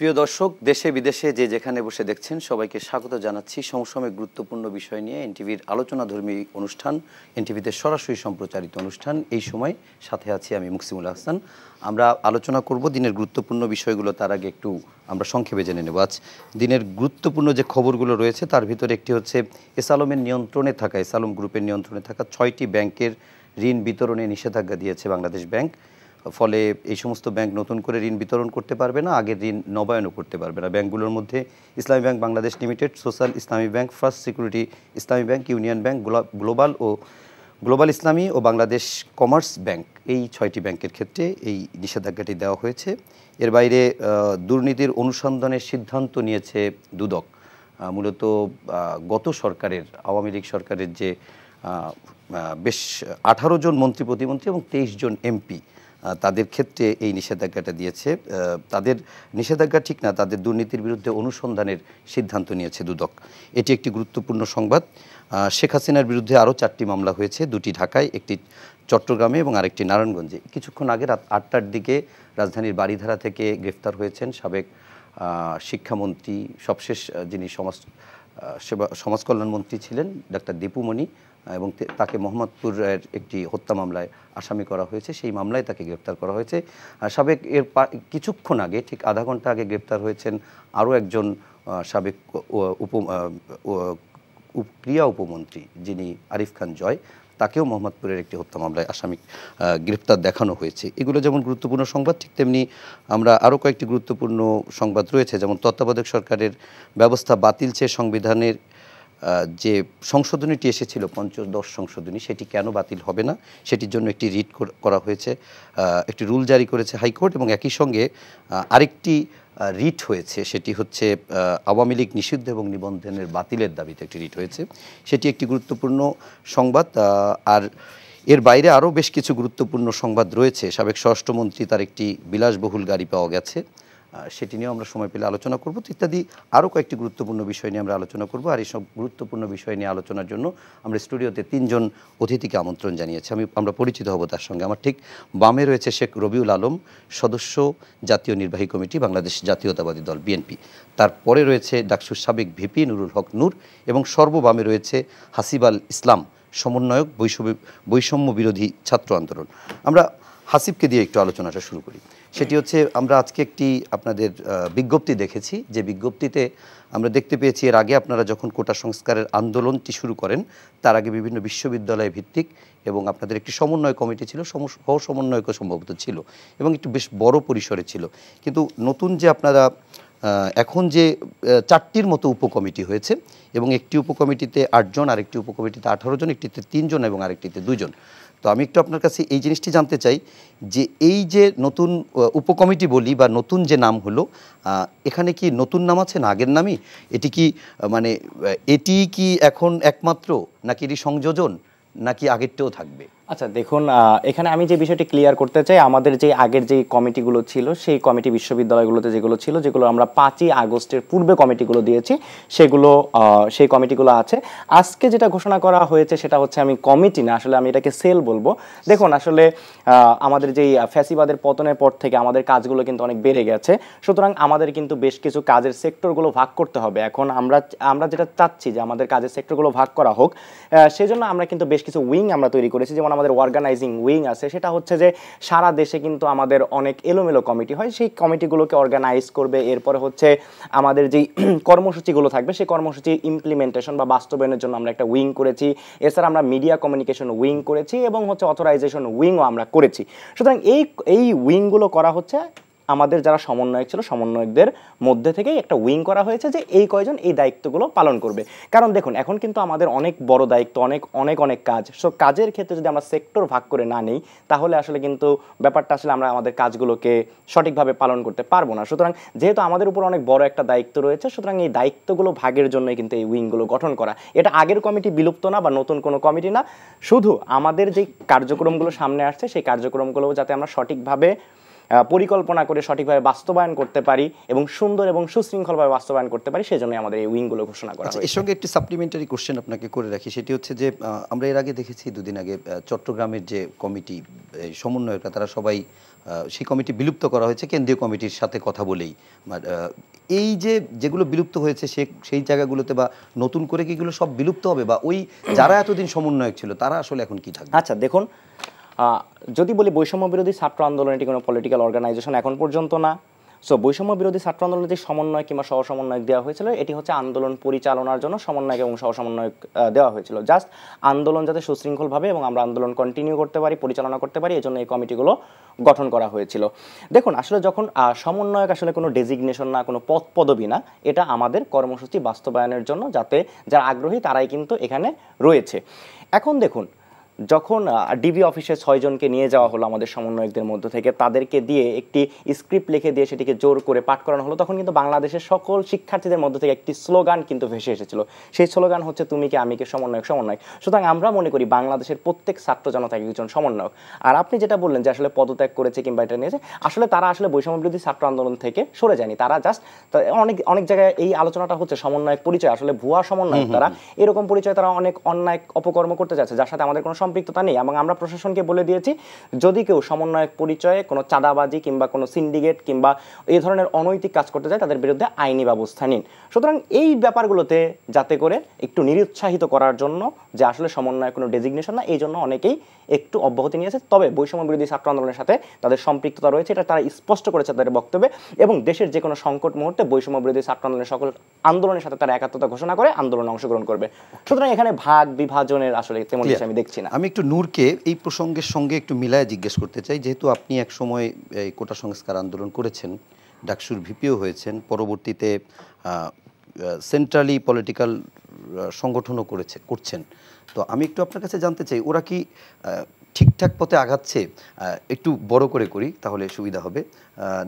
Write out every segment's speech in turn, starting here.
প্রিয় দর্শক, দেশে বিদেশে যে যেখানে বসে দেখছেন সবাইকে স্বাগত জানাচ্ছি সমসাময়িক গুরুত্বপূর্ণ বিষয় নিয়ে এনটিভির আলোচনাধর্মী অনুষ্ঠান, এনটিভিতে সরাসরি সম্প্রচারিত অনুষ্ঠান। এই সময় সাথে আছি আমি মুকসিমুল হাসান। আমরা আলোচনা করব দিনের গুরুত্বপূর্ণ বিষয়গুলো। তার আগে একটু আমরা সংক্ষেপে জেনে নেব আজ দিনের গুরুত্বপূর্ণ যে খবরগুলো রয়েছে তার ভিতরে একটি হচ্ছে এসালমের নিয়ন্ত্রণে থাকা, এসালম গ্রুপের নিয়ন্ত্রণে থাকা 6টি ব্যাংকের ঋণ বিতরণে নিষেধাজ্ঞা দিয়েছে বাংলাদেশ ব্যাংক। ফলে এই সমস্ত ব্যাংক নতুন করে ঋণ বিতরণ করতে পারবে না, আগের ঋণ নবায়নও করতে পারবে না। ব্যাংকগুলোর মধ্যে ইসলামী ব্যাংক বাংলাদেশ লিমিটেড, সোশ্যাল ইসলামী ব্যাংক, ফার্স্ট সিকিউরিটি ইসলামী ব্যাংক, ইউনিয়ন ব্যাংক, গ্লোবাল ইসলামী ও বাংলাদেশ কমার্স ব্যাংক, এই 6টি ব্যাংকের ক্ষেত্রে এই নিষেধাজ্ঞাটি দেওয়া হয়েছে। এর বাইরে দুর্নীতির অনুসন্ধানের সিদ্ধান্ত নিয়েছে দুদক। মূলত গত সরকারের, আওয়ামী লীগ সরকারের যে বেশ 18 জন মন্ত্রী প্রতিমন্ত্রী এবং 23 জন এমপি, তাদের ক্ষেত্রে এই নিষেধাজ্ঞাটা দিয়েছে। তাদের নিষেধাজ্ঞা ঠিক না, তাদের দুর্নীতির বিরুদ্ধে অনুসন্ধানের সিদ্ধান্ত নিয়েছে দুদক। এটি একটি গুরুত্বপূর্ণ সংবাদ। শেখ হাসিনার বিরুদ্ধে আরও 4টি মামলা হয়েছে, 2টি ঢাকায়, একটি চট্টগ্রামে এবং আরেকটি নারায়ণগঞ্জে। কিছুক্ষণ আগে রাত 8টার দিকে রাজধানীর বারিধারা থেকে গ্রেফতার হয়েছেন সাবেক শিক্ষামন্ত্রী, সবশেষ যিনি সমাজ কল্যাণ মন্ত্রী ছিলেন, ডাক্তার দীপুমণি, এবং তাকে মোহাম্মদপুরের একটি হত্যা মামলায় আসামি করা হয়েছে। সেই মামলায় তাকে গ্রেপ্তার করা হয়েছে। সাবেক কিছুক্ষণ আগে, ঠিক আধা ঘন্টা আগে গ্রেপ্তার হয়েছেন আরও একজন সাবেক ক্রীড়া উপমন্ত্রী, যিনি আরিফ খান জয়, তাকেও মোহাম্মদপুরের একটি হত্যা মামলায় আসামি গ্রেপ্তার দেখানো হয়েছে। এগুলো যেমন গুরুত্বপূর্ণ সংবাদ, ঠিক তেমনি আমরা আরও কয়েকটি গুরুত্বপূর্ণ সংবাদ রয়েছে। যেমন তত্ত্বাবধায়ক সরকারের ব্যবস্থা বাতিল চেয়ে সংবিধানের যে সংশোধনীটি এসেছিল, পঞ্চদশ সংশোধনী, সেটি কেন বাতিল হবে না সেটির জন্য একটি রিট করা হয়েছে, একটি রুল জারি করেছে হাইকোর্ট। এবং একই সঙ্গে আরেকটি রিট হয়েছে, সেটি হচ্ছে আওয়ামী লীগ নিষিদ্ধ এবং নিবন্ধনের বাতিলের দাবিতে একটি রিট হয়েছে। সেটি একটি গুরুত্বপূর্ণ সংবাদ। আর এর বাইরে আরও বেশ কিছু গুরুত্বপূর্ণ সংবাদ রয়েছে। সাবেক স্বরাষ্ট্রমন্ত্রী, তার একটি বিলাসবহুল গাড়ি পাওয়া গেছে, সেটি নিয়েও আমরা সময় পেলে আলোচনা করব। ইত্যাদি আরও কয়েকটি গুরুত্বপূর্ণ বিষয় নিয়ে আমরা আলোচনা করব। আর এইসব গুরুত্বপূর্ণ বিষয় নিয়ে আলোচনার জন্য আমরা স্টুডিওতে 3 জন অতিথিকে আমন্ত্রণ জানিয়েছি। আমরা পরিচিত হব তার সঙ্গে। আমার ঠিক বামে রয়েছে শেখ রবিউল আলম, সদস্য, জাতীয় নির্বাহী কমিটি, বাংলাদেশ জাতীয়তাবাদী দল বিএনপি। তারপরে রয়েছে ডাকসুর সাবেক ভিপি নুরুল হক নূর, এবং সর্ববামে রয়েছে হাসিব আল ইসলাম, সমন্বয়ক, বৈষম্য বিরোধী ছাত্র আন্দোলন। আমরা হাসিবকে দিয়ে একটু আলোচনাটা শুরু করি। সেটি হচ্ছে, আমরা আজকে একটি আপনাদের বিজ্ঞপ্তি দেখেছি, যে বিজ্ঞপ্তিতে আমরা দেখতে পেয়েছি এর আগে আপনারা যখন কোটা সংস্কারের আন্দোলনটি শুরু করেন, তার আগে বিভিন্ন বিশ্ববিদ্যালয় ভিত্তিক এবং আপনাদের একটি সমন্বয় কমিটি ছিল, সমন্বয়কও সম্ভবত ছিল, এবং একটু বেশ বড় পরিসরে ছিল। কিন্তু নতুন যে আপনারা এখন যে 4টির মতো উপকমিটি হয়েছে, এবং একটি উপকমিটিতে 8 জন, আরেকটি উপকমিটিতে 18 জন, একটিতে 3 জন এবং আরেকটিতে 2 জন। তো আমি একটু আপনার কাছে এই জিনিসটি জানতে চাই যে এই যে নতুন উপকমিটি বলি বা নতুন যে নাম হলো, এখানে কি নতুন নাম আছে না আগের নামই? এটি কি মানে এটি কি এখন একমাত্র, নাকি এটি সংযোজন, নাকি আগেরটাও থাকবে? আচ্ছা দেখুন, এখানে আমি যে বিষয়টি ক্লিয়ার করতে চাই, আমাদের যে আগের যে কমিটিগুলো ছিল, সেই কমিটি বিশ্ববিদ্যালয়গুলোতে যেগুলো ছিল, যেগুলো আমরা 5ই আগস্টের পূর্বে কমিটিগুলো দিয়েছি, সেই কমিটিগুলো আছে। আজকে যেটা ঘোষণা করা হয়েছে সেটা হচ্ছে, আমি কমিটি না, আসলে আমি এটাকে সেল বলবো। দেখুন, আসলে আমাদের যেই ফ্যাসিবাদের পতনের পর থেকে আমাদের কাজগুলো কিন্তু অনেক বেড়ে গেছে। সুতরাং আমাদের কিন্তু বেশ কিছু কাজের সেক্টরগুলো ভাগ করতে হবে। এখন আমরা যেটা চাচ্ছি যে আমাদের কাজের সেক্টরগুলো ভাগ করা হোক, সেজন্য আমরা কিন্তু বেশ কিছু উইং আমরা তৈরি করেছি। যেমন আমাদের অর্গানাইজিং উইং আছে, সেটা হচ্ছে যে সারা দেশে কিন্তু আমাদের অনেক এলোমেলো কমিটি হয়, সেই কমিটিগুলোকে অর্গানাইজ করবে। এরপরে হচ্ছে আমাদের যেই কর্মসূচিগুলো থাকবে, সেই কর্মসূচি ইমপ্লিমেন্টেশন বা বাস্তবায়নের জন্য আমরা একটা উইং করেছি। এছাড়া আমরা মিডিয়া কমিউনিকেশন উইং করেছি, এবং হচ্ছে অথরাইজেশন উইংও আমরা করেছি। সুতরাং এই উইংগুলো করা হচ্ছে আমাদের যারা সমন্বয়ক ছিল, সমন্বয়কদের মধ্যে থেকেই একটা উইং করা হয়েছে যে এই কয়জন এই দায়িত্বগুলো পালন করবে। কারণ দেখুন, এখন কিন্তু আমাদের অনেক বড় দায়িত্ব, অনেক কাজ। সো কাজের ক্ষেত্রে যদি আমরা সেক্টর ভাগ করে না নিই, তাহলে আসলে কিন্তু ব্যাপারটা আসলে আমরা আমাদের কাজগুলোকে সঠিকভাবে পালন করতে পারবো না। সুতরাং যেহেতু আমাদের উপর অনেক বড় একটা দায়িত্ব রয়েছে, সুতরাং এই দায়িত্বগুলো ভাগের জন্যই কিন্তু এই উইংগুলো গঠন করা। এটা আগের কমিটি বিলুপ্ত না বা নতুন কোনো কমিটি না, শুধু আমাদের যে কার্যক্রমগুলো সামনে আসছে, সেই কার্যক্রমগুলো যাতে আমরা সঠিকভাবে পরিকল্পনা করে সঠিকভাবে বাস্তবায়ন করতে পারি এবং সুন্দর এবং সুশৃঙ্খলভাবে বাস্তবায়ন করতে পারি, সেজন্যই আমাদের এই উইংগুলো ঘোষণা করা আচ্ছা, এর হয়েছে। সঙ্গে একটি সাপ্লিমেন্টারি কোশ্চেন আপনাকে করে রাখি, সেটি হচ্ছে যে আমরা এর আগে দেখেছি দুদিন আগে চট্টগ্রামের যে কমিটি সমন্বয়করা তারা সবাই সেই কমিটি বিলুপ্ত করা হয়েছে কেন্দ্রীয় কমিটির সাথে কথা বলেই। এই যে যেগুলো বিলুপ্ত হয়েছে সেই জায়গাগুলোতে বা নতুন করে কি এগুলো সব বিলুপ্ত হবে, বা ওই যারা এতদিন সমন্বয়ক ছিল তারা আসলে এখন কি থাকবে? আচ্ছা দেখুন, যদি বলি বৈষম্য বিরোধী ছাত্র আন্দোলন এটি কোনো পলিটিক্যাল অর্গানাইজেশন এখন পর্যন্ত না। সো বৈষম্য বিরোধী ছাত্র আন্দোলনের যে সমন্বয় কিংবা সহ সমন্বয়ক দেওয়া হয়েছিল, এটি হচ্ছে আন্দোলন পরিচালনার জন্য সমন্বয়ক এবং সহ সমন্বয়ক দেওয়া হয়েছিল, জাস্ট আন্দোলন যাতে সুশৃঙ্খলভাবে এবং আমরা আন্দোলন কন্টিনিউ করতে পারি, পরিচালনা করতে পারি, এজন্য এই কমিটিগুলো গঠন করা হয়েছিল। দেখুন আসলে যখন সমন্বয়ক আসলে কোনো ডেজিগনেশন না, কোনো পদ পদবি না, এটা আমাদের কর্মসূচি বাস্তবায়নের জন্য যাতে যারা আগ্রহী তারাই কিন্তু এখানে রয়েছে। এখন দেখুন, যখন ডিবি অফিসে 6 জনকে নিয়ে যাওয়া হলো আমাদের সমন্বয়কদের মধ্য থেকে, তাদেরকে দিয়ে একটি স্ক্রিপ্ট লিখে দিয়ে সেটিকে জোর করে পাঠ করানো হলো, তখন কিন্তু বাংলাদেশের সকল শিক্ষার্থীদের মধ্য থেকে একটি স্লোগান কিন্তু ভেসে এসেছিল। সেই স্লোগান হচ্ছে তুমি কি আমি কে সমন্বয়ক সমন্বয়ক। সুতরাং আমরা মনে করি বাংলাদেশের প্রত্যেক ছাত্র জনতা একজন সমন্বয়ক। আর আপনি যেটা বললেন যে আসলে পদত্যাগ করেছে কিংবা এটা নিয়েছে, আসলে তারা আসলে বৈষম্য বিরোধী ছাত্র আন্দোলন থেকে সরে যায়নি, তারা জাস্ট অনেক অনেক জায়গায় এই আলোচনাটা হচ্ছে সমন্বয়ক পরিচয় আসলে ভুয়া সমন্বয়ক, তারা এরকম পরিচয়, তারা অনেক অন্যায় অপকর্ম করতে যাচ্ছে যার সাথে আমাদের কোনো সম্পৃক্ততা নেই। এবং আমরা প্রশাসনকে বলে দিয়েছি, যদি কেউ সমন্বয়ক পরিচয়ে কোনো চাঁদাবাজি কিংবা কোনো সিন্ডিকেট কিংবা এই ধরনের অনৈতিক কাজ করতে যায় তাদের বিরুদ্ধে আইনি ব্যবস্থা নিন। সুতরাং এই ব্যাপারগুলোতে যাতে করে একটু নিরুৎসাহিত করার জন্য যে আসলে সমন্বয় কোনো ডেজিগনেশন না, এই জন্য অনেকেই একটু অব্যাহতি নিয়েছে। তবে বৈষম্য বিরোধী ছাত্র আন্দোলনের সাথে তাদের সম্পৃক্ততা রয়েছে, এটা তারা স্পষ্ট করেছে তাদের বক্তব্যে, এবং দেশের যে কোনো সংকট মুহূর্তে বৈষম্য বিরোধী ছাত্র আন্দোলনের সকল আন্দোলনের সাথে তারা একাত্মতা ঘোষণা করে আন্দোলনে অংশগ্রহণ করবে। সুতরাং এখানে ভাগ বিভাজনের আসলে তেমন কিছু আমি দেখছি না। আমি একটু নূরকে এই প্রসঙ্গের সঙ্গে একটু মিলায় জিজ্ঞেস করতে চাই, যেহেতু আপনি এক সময় এই কোটা সংস্কার আন্দোলন করেছেন, ডাকসুর ভিপিও হয়েছেন, পরবর্তীতে সেন্ট্রালি পলিটিক্যাল সংগঠনও করছেন। তো আমি একটু আপনার কাছে জানতে চাই, ওরা কি ঠিকঠাক পথে আগাচ্ছে? একটু বড় করে করি তাহলে সুবিধা হবে,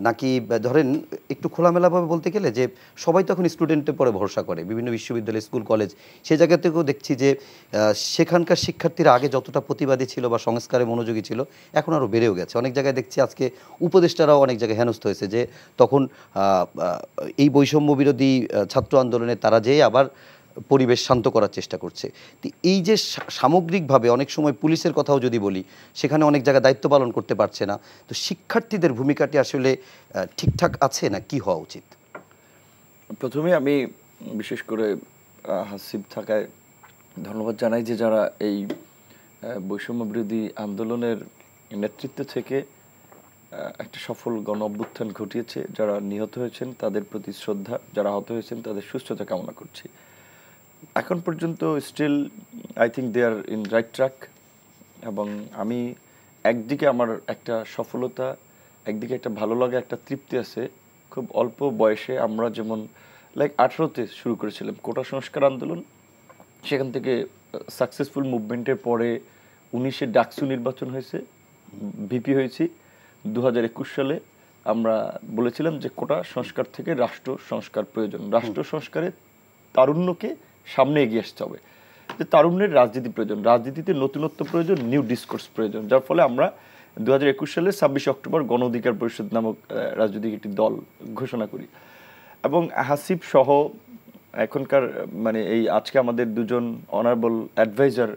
নাকি ধরেন একটু খোলামেলাভাবে বলতে গেলে যে সবাই তো এখন স্টুডেন্টের পরে ভরসা করে, বিভিন্ন বিশ্ববিদ্যালয়, স্কুল, কলেজ, সে জায়গা থেকেও দেখছি যে সেখানকার শিক্ষার্থীরা আগে যতটা প্রতিবাদী ছিল বা সংস্কারে মনোযোগী ছিল, এখন আরও বেড়েও গেছে। অনেক জায়গায় দেখছি আজকে উপদেষ্টারাও অনেক জায়গায় হেনস্থ হয়েছে যে তখন এই বৈষম্য বিরোধী ছাত্র আন্দোলনে তারা যেয়ে আবার পরিবেশ শান্ত করার চেষ্টা করছে। তো এই যে সামগ্রিকভাবে অনেক সময় পুলিশের কথাও যদি বলি, সেখানে অনেক জায়গায় দায়িত্ব পালন করতে পারছে না, তো শিক্ষার্থীদের ভূমিকাটি আসলে ঠিকঠাক আছে না কি হওয়া উচিত? প্রথমে আমি বিশেষ করে হাসিব থাকায় ধন্যবাদ জানাই যে যারা এই বৈষম্য বিরোধী আন্দোলনের নেতৃত্ব থেকে একটা সফল গণ অভ্যুত্থান ঘটিয়েছে, যারা নিহত হয়েছেন তাদের প্রতি শ্রদ্ধা, যারা আহত হয়েছেন তাদের সুস্থতা কামনা করছি। এখন পর্যন্ত still I think they are in right track, এবং আমি একদিকে আমার একটা সফলতা, একদিকে একটা ভালো লাগা, একটা তৃপ্তি আছে। খুব অল্প বয়সে আমরা যেমন লাইক 18তে শুরু করেছিলাম কোটা সংস্কার আন্দোলন, সেখান থেকে সাকসেসফুল মুভমেন্টের পরে 19-এ ডাকসু নির্বাচন হয়েছে, ভিপি হয়েছি। 2021 সালে আমরা বলেছিলাম যে কোটা সংস্কার থেকে রাষ্ট্র সংস্কার প্রয়োজন, রাষ্ট্র সংস্কারে তারুণ্যকে সামনে এগিয়ে আসতে হবে, যে তারুণ্যের রাজনীতি প্রয়োজন, রাজনীতিতে নতুনত্ব প্রয়োজন, নিউ ডিসকোর্স প্রয়োজন, যার ফলে আমরা 2021 সালে 26 অক্টোবর গণ অধিকার পরিষদ নামক রাজনৈতিক একটি দল ঘোষণা করি। এবং হাসিব সহ এখনকার মানে এই আজকে আমাদের দুজন অনারেবল অ্যাডভাইজার,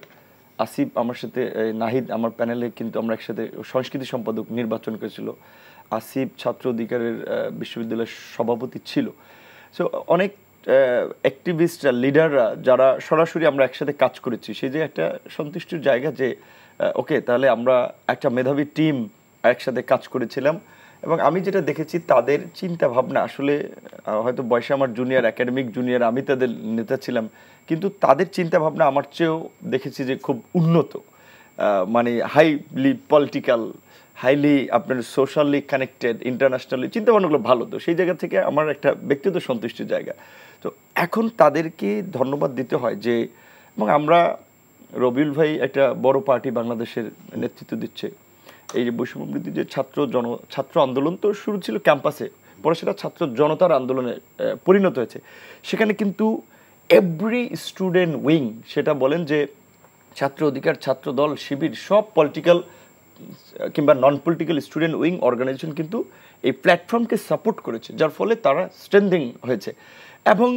আসিফ আমার সাথে, নাহিদ আমার প্যানেলে, কিন্তু আমরা একসাথে সংস্কৃতি সম্পাদক নির্বাচন করেছিল, আসিফ ছাত্র অধিকারের বিশ্ববিদ্যালয়ের সভাপতি ছিল। সো অনেক অ্যাক্টিভিস্টরা, লিডাররা যারা সরাসরি আমরা একসাথে কাজ করেছি, সেই যে একটা সন্তুষ্টির জায়গা যে ওকে তাহলে আমরা একটা মেধাবী টিম একসাথে কাজ করেছিলাম। এবং আমি যেটা দেখেছি তাদের চিন্তা ভাবনা আসলে হয়তো বয়সে আমার জুনিয়র, একাডেমিক জুনিয়র, আমি তাদের নেতা ছিলাম, কিন্তু তাদের চিন্তা ভাবনা আমার চেয়েও দেখেছি যে খুব উন্নত, মানে হাইলি পলিটিক্যাল, হাইলি আপনার সোশ্যালি কানেক্টেড, ইন্টারন্যাশনালি চিন্তাভাবনাগুলো ভালো। তো সেই জায়গা থেকে আমার একটা ব্যক্তিগত সন্তুষ্টির জায়গা। তো এখন তাদেরকে ধন্যবাদ দিতে হয় যে, এবং আমরা রবিউল ভাই একটা বড় পার্টি বাংলাদেশের নেতৃত্ব দিচ্ছে, এই যে বৈষম্য বিরোধী যে ছাত্র আন্দোলন তো শুরু ছিল ক্যাম্পাসে, পরে সেটা ছাত্র জনতার আন্দোলনে পরিণত হয়েছে। সেখানে কিন্তু এভরি স্টুডেন্ট উইং, সেটা বলেন যে ছাত্র অধিকার, ছাত্র দল, শিবির, সব পলিটিক্যাল কিংবা non political student wing organization কিন্তু এই প্ল্যাটফর্মকে সাপোর্ট করেছে, যার ফলে তারা স্ট্রেন্থেনিং হয়েছে। এবং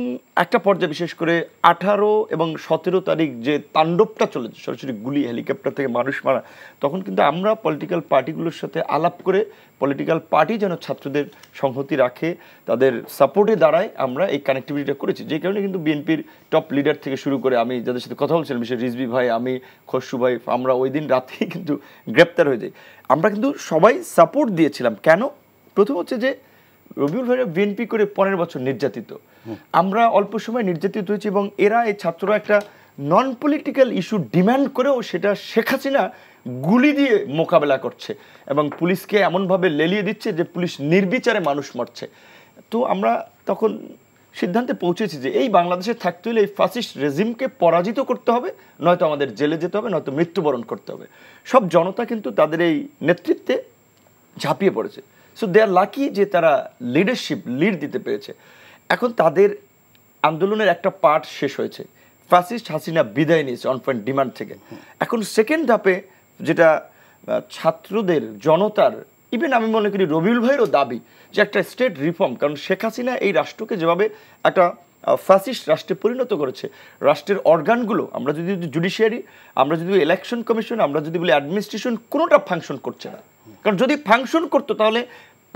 একটা পর্যায়ে বিশেষ করে 18 এবং 17 তারিখ যে তাণ্ডবটা চলেছে, সরাসরি গুলি, হেলিকপ্টার থেকে মানুষ মারা, তখন কিন্তু আমরা পলিটিক্যাল পার্টিগুলোর সাথে আলাপ করে পলিটিক্যাল পার্টি যেন ছাত্রদের সংহতি রাখে, তাদের সাপোর্টে দাঁড়ায়, আমরা এই কানেক্টিভিটিটা করেছি। যে কারণে কিন্তু বিএনপির টপ লিডার থেকে শুরু করে আমি যাদের সাথে কথা বলছিলাম, বিশেষ রিজভী ভাই, আমি, খসরু ভাই, আমরা ওই দিন রাতেই কিন্তু গ্রেপ্তার হয়ে যাই। আমরা কিন্তু সবাই সাপোর্ট দিয়েছিলাম। কেন? প্রথম হচ্ছে যে রবিউল ভাইরা বিএনপি করে 15 বছর নির্যাতিত, আমরা অল্প সময় নির্যাতিত হয়েছি, এবং এরা এই ছাত্ররা একটা নন পলিটিক্যাল ইস্যু ডিম্যান্ড করেও সেটা শেখ হাসিনা গুলি দিয়ে মোকাবেলা করছে এবং পুলিশকে এমনভাবে লেলিয়ে দিচ্ছে যে পুলিশ নির্বিচারে মানুষ মরছে। তো আমরা তখন সিদ্ধান্তে পৌঁছেছি যে এই বাংলাদেশে থাকতে হলে এই ফ্যাসিস্ট রেজিমকে পরাজিত করতে হবে, নয়তো আমাদের জেলে যেতে হবে, নয়তো মৃত্যুবরণ করতে হবে। সব জনতা কিন্তু তাদের এই নেতৃত্বে ঝাঁপিয়ে পড়েছে। সো দে আর লাকি যে তারা লিড দিতে পেরেছে। এখন তাদের আন্দোলনের একটা পার্ট শেষ হয়েছে, ফ্যাসিস্ট হাসিনা বিদায় নিয়েছে অন পয়েন্ট ডিমান্ড থেকে। এখন সেকেন্ড ধাপে যেটা ছাত্রদের, জনতার, ইভেন আমি মনে করি রবিউল ভাইয়েরও দাবি যে একটা স্টেট রিফর্ম, কারণ শেখ হাসিনা এই রাষ্ট্রকে যেভাবে একটা ফ্যাসিস্ট রাষ্ট্রে পরিণত করেছে, রাষ্ট্রের অর্গানগুলো, আমরা যদি জুডিশিয়ারি, আমরা যদি ইলেকশন কমিশন, আমরা যদি বলি অ্যাডমিনিস্ট্রেশন, কোনোটা ফাংশন করছে না। কারণ যদি ফাংশন করতো তাহলে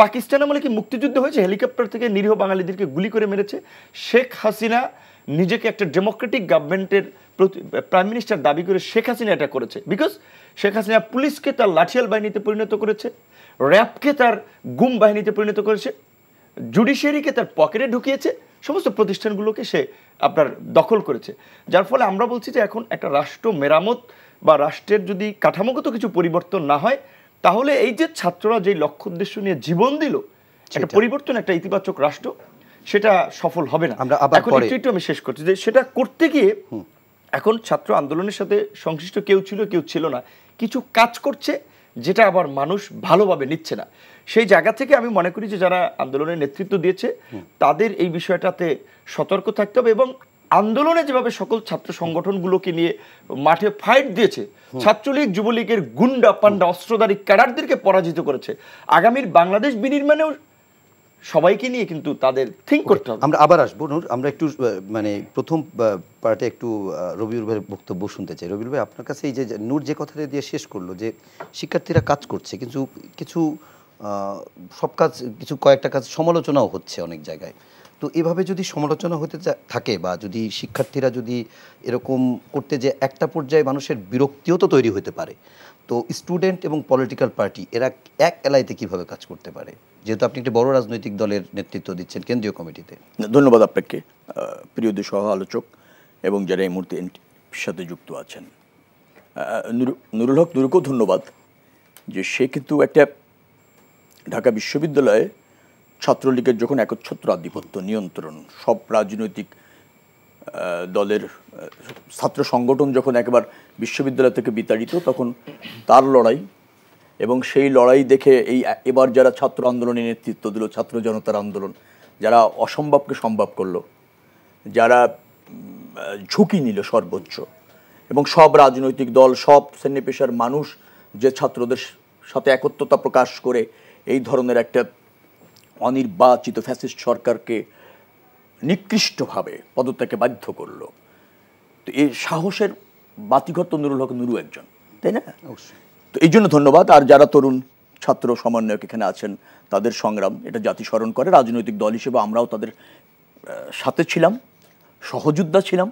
পাকিস্তান আমলে কি মুক্তিযুদ্ধ হয়েছে? হেলিকপ্টার থেকে নিরীহ বাঙালিদেরকে গুলি করে মেরেছে। শেখ হাসিনা নিজেকে একটা ডেমোক্রেটিক গভর্নমেন্টের প্রাইম মিনিস্টার দাবি করে শেখ হাসিনা এটা করেছে, বিকজ শেখ হাসিনা পুলিশকে তার লাঠিয়াল বাহিনীতে পরিণত করেছে, র্যাবকে তার গুম বাহিনীতে পরিণত করেছে, জুডিশিয়ারিকে তার পকেটে ঢুকিয়েছে, সমস্ত প্রতিষ্ঠানগুলোকে সে আপনার দখল করেছে। যার ফলে আমরা বলছি যে এখন একটা রাষ্ট্র মেরামত বা রাষ্ট্রের যদি কাঠামোগত কিছু পরিবর্তন না হয়, তাহলে এই যে ছাত্ররা যে লক্ষ্য উদ্দেশ্য নিয়ে জীবন দিল, একটা পরিবর্তন, একটা ইতিবাচক রাষ্ট্র, সেটা সফল হবে না। এখন একটু আমি শেষ করছি যে সেটা করতে গিয়ে এখন ছাত্র আন্দোলনের সাথে সংশ্লিষ্ট কেউ ছিল, কেউ ছিল না, কিছু কাজ করছে যেটা আবার মানুষ ভালোভাবে নিচ্ছে না। সেই জায়গা থেকে আমি মনে করি যে যারা আন্দোলনের নেতৃত্ব দিয়েছে তাদের এই বিষয়টাতে সতর্ক থাকতে হবে, এবং আন্দোলনে যেভাবে সকল ছাত্র সংগঠনগুলোকে নিয়ে মাঠে ফাইট দিয়েছে, ছাত্রলীগ, যুবলীগের গুন্ডা পান্ডা অস্ত্রধারী ক্যাডারদেরকে পরাজিত করেছে, আগামীর বাংলাদেশ বিনির্মাণেও সবাইকে নিয়ে কিন্তু তাদের থিঙ্ক করতে হবে। আমরা আবার আসবো নূর, আমরা একটু মানে প্রথম পার্টে একটু রবিউল ভাইয়ের বক্তব্য শুনতে চাই। রবিউল ভাই, আপনার কাছে এই যে নূর যে কথাটা দিয়ে শেষ করলো যে শিক্ষার্থীরা কাজ করছে, কিন্তু কিছু সব কাজ, কিছু কয়েকটা কাজ সমালোচনাও হচ্ছে অনেক জায়গায়, তো এভাবে যদি সমালোচনা হতে থাকে বা যদি শিক্ষার্থীরা যদি এরকম করতে, যে একটা পর্যায়ে মানুষের বিরক্তিও তো তৈরি হতে পারে, তো স্টুডেন্ট এবং পলিটিক্যাল পার্টি এরা এক এলাইতে কিভাবে কাজ করতে পারে, যেহেতু আপনি একটি বড় রাজনৈতিক দলের নেতৃত্ব দিচ্ছেন কেন্দ্রীয় কমিটিতে? ধন্যবাদ আপনাকে, প্রিয় দুই সহ আলোচক এবং যারা এই মুহূর্তে সাথে যুক্ত আছেন। নুরুল হক নুরুকেও ধন্যবাদ যে সে কিন্তু একটা ঢাকা বিশ্ববিদ্যালয়ে ছাত্রলীগের যখন একচ্ছত্র আধিপত্য, নিয়ন্ত্রণ, সব রাজনৈতিক দলের ছাত্র সংগঠন যখন একবার বিশ্ববিদ্যালয় থেকে বিতাড়িত, তখন তার লড়াই এবং সেই লড়াই দেখে এবার যারা ছাত্র আন্দোলনে নেতৃত্ব দিল, ছাত্র জনতার আন্দোলন, যারা অসম্ভবকে সম্ভব করলো, যারা ঝুঁকি নিল সর্বোচ্চ, এবং সব রাজনৈতিক দল, সব শ্রেণী পেশার মানুষ যে ছাত্রদের সাথে একত্রতা প্রকাশ করে এই ধরনের একটা অনির্বাচিত ফ্যাসিস্ট সরকারকে নিকৃষ্টভাবে পদত্যাগে বাধ্য করলো, তো এই সাহসের বাতিঘর তো নুরুল হক নুরু একজন, তাই না? তো এই জন্য ধন্যবাদ। আর যারা তরুণ ছাত্র সমন্বয়ক এখানে আছেন, তাদের সংগ্রাম এটা জাতি স্মরণ করে। রাজনৈতিক দল হিসেবে আমরাও তাদের সাথে ছিলাম, সহযোদ্ধা ছিলাম।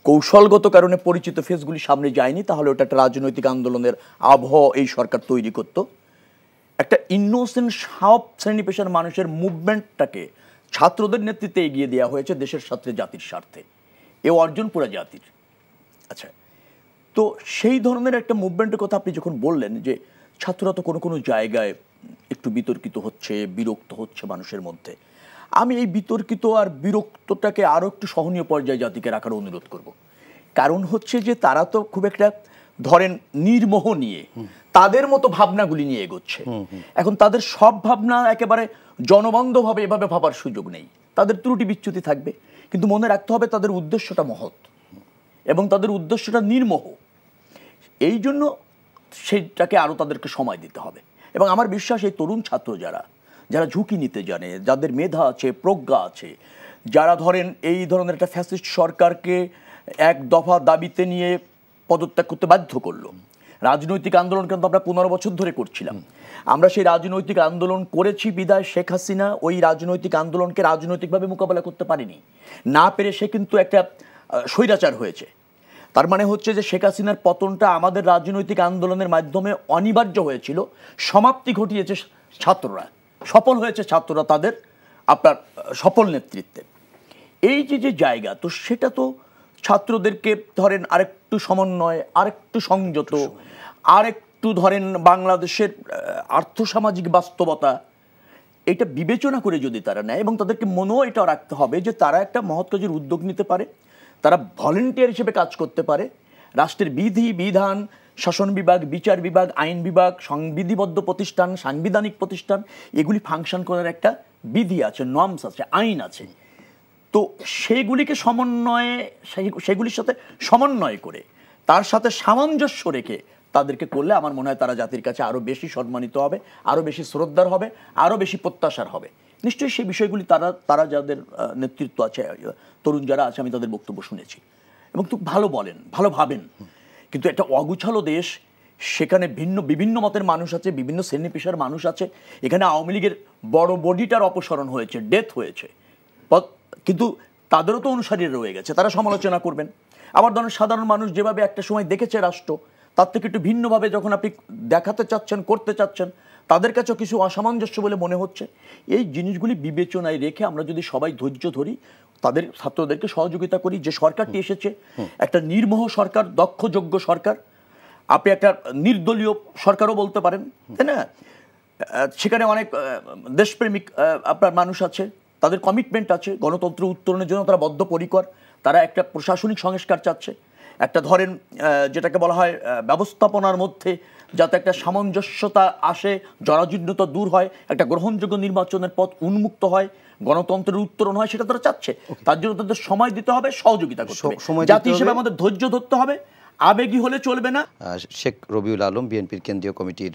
কৌশলগত কারণে পরিচিত ফেসগুলি সামনে যায়নি, তাহলে ওটা একটা রাজনৈতিক আন্দোলনের আবহ এই সরকার তৈরি করত। একটা ইনোসেন্ট সব শ্রেণী পেশার মানুষের মুভমেন্টটাকে ছাত্রদের নেতৃত্বে এগিয়ে দেওয়া হয়েছে দেশের স্বার্থে, জাতির স্বার্থে। এ অর্জন পুরো জাতির। আচ্ছা, তো সেই ধরনের একটা মুভমেন্টের কথা আপনি যখন বললেন যে ছাত্ররা তো কোনো কোনো জায়গায় একটু বিতর্কিত হচ্ছে, বিরক্ত হচ্ছে মানুষের মধ্যে, আমি এই বিতর্কিত আর বিরক্তটাকে আরও একটু সহনীয় পর্যায়ে জাতিকে রাখার অনুরোধ করব। কারণ হচ্ছে যে তারা তো খুব একটা ধরেন নির্মোহ নিয়ে তাদের মতো ভাবনাগুলি নিয়ে এগোচ্ছে। এখন তাদের সব ভাবনা একেবারে জনবন্ধভাবে এভাবে ভাবার সুযোগ নেই, তাদের ত্রুটি বিচ্যুতি থাকবে, কিন্তু মনে রাখতে হবে তাদের উদ্দেশ্যটা মহৎ এবং তাদের উদ্দেশ্যটা নির্মোহ। এই জন্য সেইটাকে আরও তাদেরকে সময় দিতে হবে। এবং আমার বিশ্বাস এই তরুণ ছাত্র যারা ঝুঁকি নিতে জানে, যাদের মেধা আছে, প্রজ্ঞা আছে, যারা ধরেন এই ধরনের একটা ফ্যাসিস্ট সরকারকে এক দফা দাবিতে নিয়ে পদত্যাগ করতে বাধ্য করলো। রাজনৈতিক আন্দোলন কিন্তু আমরা 15 বছর ধরে করছিলাম। আমরা সেই রাজনৈতিক আন্দোলন করেছি বিদায় শেখ হাসিনা ওই রাজনৈতিক আন্দোলনকে রাজনৈতিকভাবে মোকাবেলা করতে পারেনি, না পেরে সে কিন্তু একটা স্বৈরাচার হয়েছে। তার মানে হচ্ছে যে শেখ হাসিনার পতনটা আমাদের রাজনৈতিক আন্দোলনের মাধ্যমে অনিবার্য হয়েছিল, সমাপ্তি ঘটিয়েছে ছাত্ররা, সফল হয়েছে ছাত্ররা তাদের আপনার সফল নেতৃত্বে। এই যে জায়গা, তো সেটা তো ছাত্রদেরকে ধরেন আরেকটু সমন্বয়, আরেকটু সংযত, আরেকটু ধরেন বাংলাদেশের আর্থসামাজিক বাস্তবতা এটা বিবেচনা করে যদি তারা নেয়, এবং তাদেরকে মনেও এটা রাখতে হবে যে তারা একটা মহৎ কাজের উদ্যোগ নিতে পারে, তারা ভলেন্টিয়ার হিসেবে কাজ করতে পারে, রাষ্ট্রের বিধি বিধান, শাসন বিভাগ, বিচার বিভাগ, আইন বিভাগ, সংবিধিবদ্ধ প্রতিষ্ঠান, সাংবিধানিক প্রতিষ্ঠান, এগুলি ফাংশন করার একটা বিধি আছে, নর্মস আছে, আইন আছে। তো সেগুলিকে সেগুলির সাথে সমন্বয় করে তার সাথে সামঞ্জস্য রেখে তাদেরকে করলে আমার মনে হয় তারা জাতির কাছে আরও বেশি সম্মানিত হবে, আরও বেশি শ্রদ্ধার হবে, আরও বেশি প্রত্যাশার হবে। নিশ্চয়ই সেই বিষয়গুলি তারা যাদের নেতৃত্ব আছে, তরুণ যারা আছে, আমি তাদের বক্তব্য শুনেছি এবং খুব ভালো বলেন, ভালো ভাবেন। কিন্তু একটা অগুছালো দেশ, সেখানে বিভিন্ন মতের মানুষ আছে, বিভিন্ন শ্রেণী পেশার মানুষ আছে। এখানে আওয়ামী লীগের বড় বডিটার অপসারণ হয়েছে, ডেথ হয়েছে, কিন্তু তাদেরও তো অনুসারীরা রয়ে গেছে, তারা সমালোচনা করবেন। আবার ধরেন সাধারণ মানুষ যেভাবে একটা সময় দেখেছে রাষ্ট্র, তার থেকে একটু ভিন্নভাবে যখন আপনি দেখাতে চাচ্ছেন, করতে চাচ্ছেন, তাদের কাছেও কিছু অসামঞ্জস্য বলে মনে হচ্ছে। এই জিনিসগুলি বিবেচনায় রেখে আমরা যদি সবাই ধৈর্য ধরি, তাদের ছাত্রদেরকে সহযোগিতা করি, যে সরকারটি এসেছে একটা নির্মোহ সরকার, দক্ষ যোগ্য সরকার, আপনি একটা নির্দলীয় সরকারও বলতে পারেন, তাই না? সেখানে অনেক দেশপ্রেমিক আপনার মানুষ আছে, তাদের কমিটমেন্ট আছে, গণতন্ত্র উত্তরণের জন্য তারা বদ্ধপরিকর, তারা একটা প্রশাসনিক সংস্কার চাচ্ছে, একটা ধরেন যেটাকে বলা হয় ব্যবস্থাপনার মধ্যে যাতে একটা সামঞ্জস্যতা আসে, জরাজীর্ণতা দূর হয়, একটা গ্রহণযোগ্য নির্বাচনের পথ উন্মুক্ত হয়, গণতন্ত্রের উত্তরণ হয়, সেটা তারা চাচ্ছে। তার জন্য তাদের সময় দিতে হবে, সহযোগিতা করতে হবে, জাতি হিসেবে আমাদের ধৈর্য ধরতে হবে, আবেগী হলে চলবে না। শেখ রবিউল আলম বিএনপির কেন্দ্রীয় কমিটির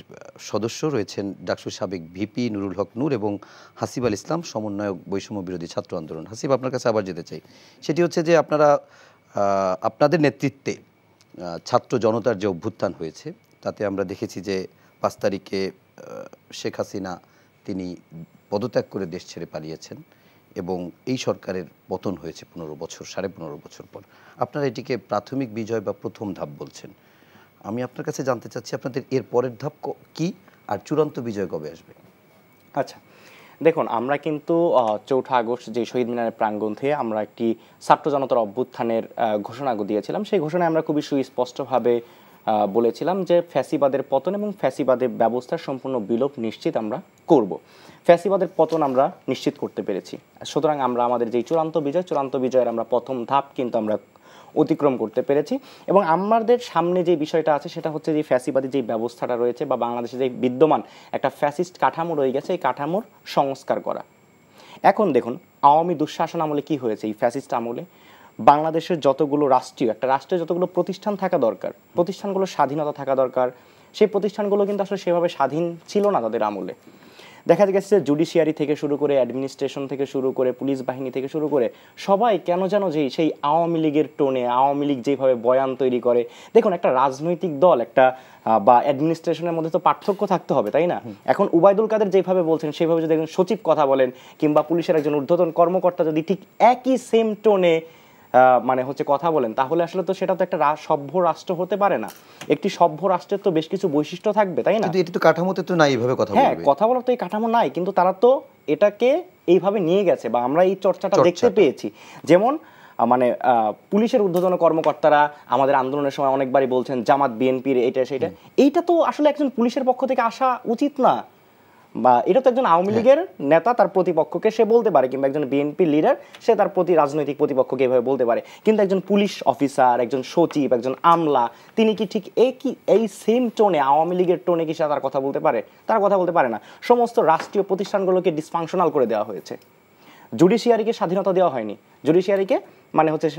সদস্য রয়েছেন, ডাকসুর সাবেক ভিপি নুরুল হক নূর এবং হাসিব আল ইসলাম, সমন্বয়ক বৈষম্য বিরোধী ছাত্র আন্দোলন। হাসিব, আপনার কাছে আবার যেতে চাই, সেটি হচ্ছে যে আপনাদের নেতৃত্বে ছাত্র জনতার যে অভ্যুত্থান হয়েছে, তাতে আমরা দেখেছি যে 5 তারিখে শেখ হাসিনা তিনি পদত্যাগ করে দেশ ছেড়ে পালিয়েছেন এবং এই সরকারের পতন হয়েছে 15 বছর, 15.5 বছর পর। আপনারা এটিকে প্রাথমিক বিজয় বা প্রথম ধাপ বলছেন। আমি আপনার কাছে জানতে চাচ্ছি আপনাদের এর পরের ধাপ কি, আর চূড়ান্ত বিজয় কবে আসবে? আচ্ছা, দেখুন, আমরা কিন্তু 4 আগস্ট যে শহীদ মিনারের প্রাঙ্গণ থেকে আমরা একটি ছাত্র জনতার অভ্যুত্থানের ঘোষণা দিয়েছিলাম। সেই ঘোষণায় আমরা খুবই সুস্পষ্টভাবে বলেছিলাম যে ফ্যাসিবাদের পতন এবং ফ্যাসিবাদের ব্যবস্থার সম্পূর্ণ বিলোপ নিশ্চিত আমরা করব। ফ্যাসিবাদের পতন আমরা নিশ্চিত করতে পেরেছি। সুতরাং আমরা আমাদের যে চূড়ান্ত বিজয়ের আমরা প্রথম ধাপ কিন্তু আমরা অতিক্রম করতে পেরেছি। এবং আমাদের সামনে যে বিষয়টা আছে সেটা হচ্ছে যে ফ্যাসিবাদী যে ব্যবস্থাটা রয়েছে বা বাংলাদেশে যে বিদ্যমান একটা ফ্যাসিস্ট কাঠামো রয়ে গেছে, এই কাঠামোর সংস্কার করা। এখন দেখুন, আওয়ামী দুঃশাসন আমলে কি হয়েছে, এই ফ্যাসিস্ট আমলে বাংলাদেশের যতগুলো একটা রাষ্ট্রে যতগুলো প্রতিষ্ঠান থাকা দরকার, প্রতিষ্ঠানগুলো স্বাধীনতা থাকা দরকার, সেই প্রতিষ্ঠানগুলো কিন্তু আসলে সেভাবে স্বাধীন ছিল না তাদের আমলে। দেখা গেছে জুডিশিয়ারি থেকে শুরু করে, অ্যাডমিনিস্ট্রেশন থেকে শুরু করে, পুলিশ বাহিনী থেকে শুরু করে সবাই কেন যেন যে সেই আওয়ামী লীগের টোনে, আওয়ামী লীগ যেভাবে বয়ান তৈরি করে, দেখুন একটা রাজনৈতিক দল একটা বা অ্যাডমিনিস্ট্রেশনের মধ্যে তো পার্থক্য থাকতে হবে, তাই না? এখন উবাইদুল কাদের যেভাবে বলছেন সেভাবে যদি একজন সচিব কথা বলেন কিংবা পুলিশের একজন ঊর্ধ্বতন কর্মকর্তা যদি ঠিক একই সেম টোনে কথা বলেন, তাহলে আসলে তো সেটা তো একটা সভ্য রাষ্ট্র হতে পারে না। একটি সভ্য রাষ্ট্রের তো বেশ কিছু বৈশিষ্ট্য থাকবে, তাই না? কিন্তু এটি তো কাঠামোতে তো নাই এইভাবে কথা বলবে। হ্যাঁ, কথা বলার তো এই কাঠামো নাই, কিন্তু তারা তো এটাকে এইভাবে নিয়ে গেছে বা আমরা এই চর্চাটা দেখতে পেয়েছি। যেমন পুলিশের ঊর্ধ্বতন কর্মকর্তারা আমাদের আন্দোলনের সময় অনেকবারই বলছেন জামাত বিএনপির এইটা সেটা। এইটা তো আসলে একজন পুলিশের পক্ষ থেকে আসা উচিত না, বা এটা তো একজন আওয়ামী লীগের নেতা তার প্রতিপক্ষকে সে বলতে পারে, কিংবা একজন বিএনপি লিডার সে তার রাজনৈতিক প্রতিপক্ষকে এভাবে বলতে পারে। কিন্তু একজন পুলিশ অফিসার, একজন সচিব, একজন আমলা, তিনি কি ঠিক এই সেম টোনে, আওয়ামী লীগের টোনে কি সে তার কথা বলতে পারে? তার কথা বলতে পারে না। সমস্ত রাষ্ট্রীয় প্রতিষ্ঠানগুলোকে ডিসফাংশনাল করে দেওয়া হয়েছে। জুডিশিয়ারিকে স্বাধীনতা দেওয়া হয়নি। জুডিশিয়ারিকে মানে হচ্ছে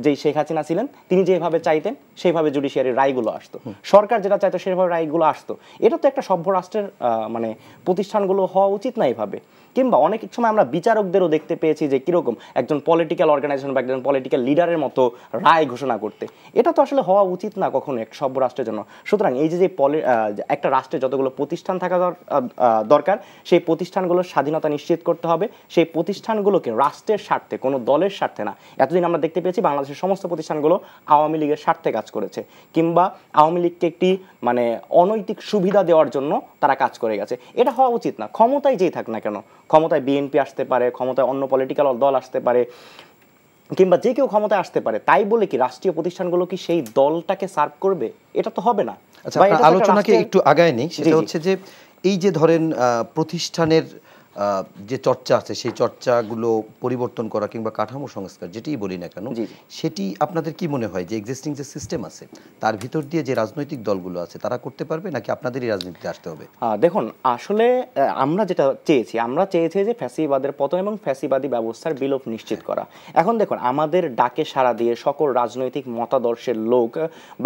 যেই শেখ হাসিনা ছিলেন তিনি যেভাবে চাইতেন সেইভাবে জুডিশিয়ারির রায়গুলো আসতো, সরকার যেটা চাইতো সেভাবে রায়গুলো আসতো। এটা তো একটা সভ্য রাষ্ট্রের মানে প্রতিষ্ঠানগুলো হওয়া উচিত না এইভাবে। কিংবা অনেক সময় আমরা বিচারকদেরও দেখতে পেয়েছি যে কিরকম একজন পলিটিক্যাল অর্গানাইজেশন বা একজন পলিটিক্যাল লিডারের মতো রায় ঘোষণা করতে, এটা তো আসলে হওয়া উচিত না কখনো এক সভ্য রাষ্ট্রের জন্য। সুতরাং এই যে একটা রাষ্ট্রে যতগুলো প্রতিষ্ঠান থাকা দরকার, সেই প্রতিষ্ঠানগুলোর স্বাধীনতা নিশ্চিত করতে হবে, সেই প্রতিষ্ঠানগুলোকে রাষ্ট্রের স্বার্থে, কোনো দলের স্বার্থে না। এতদিন আমরা দেখতে পেয়েছি বাংলাদেশের সমস্ত প্রতিষ্ঠানগুলো আওয়ামী লীগের স্বার্থে কাজ করেছে, কিংবা আওয়ামী লীগকে একটি মানে অনৈতিক সুবিধা দেওয়ার জন্য তারা কাজ করে গেছে। এটা হওয়া উচিত না। ক্ষমতায় যেই থাক না কেন, ক্ষমতায় বিএনপি আসতে পারে, ক্ষমতায় অন্য পলিটিক্যাল দল আসতে পারে, কিংবা যে কেউ ক্ষমতায় আসতে পারে, তাই বলে কি রাষ্ট্রীয় প্রতিষ্ঠানগুলো কি সেই দলটাকে সার্ভ করবে? এটা তো হবে না। আচ্ছা, আপনার আলোচনাকে একটু আগায় নেই। সেটা হচ্ছে যে এই যে ধরেন প্রতিষ্ঠানের যে চর্চা আছে সেই চর্চাগুলো পরিবর্তন করা কিংবা কাঠামো সংস্কার যেটাই বলি না কেন, সেটি আপনাদের কি মনে হয় যে এক্সিস্টিং যে সিস্টেম আছে তার ভিতর দিয়ে যে রাজনৈতিক দলগুলো আছে তারা করতে পারবে, নাকি আপনাদেরই রাজনীতিতে আসতে হবে? দেখুন, আসলে আমরা যেটা চেয়েছি যে ফ্যাসিবাদের পতন এবং ফ্যাসিবাদী ব্যবস্থার বিলোপ নিশ্চিত করা। এখন দেখুন, আমাদের ডাকে সাড়া দিয়ে সকল রাজনৈতিক মতাদর্শের লোক,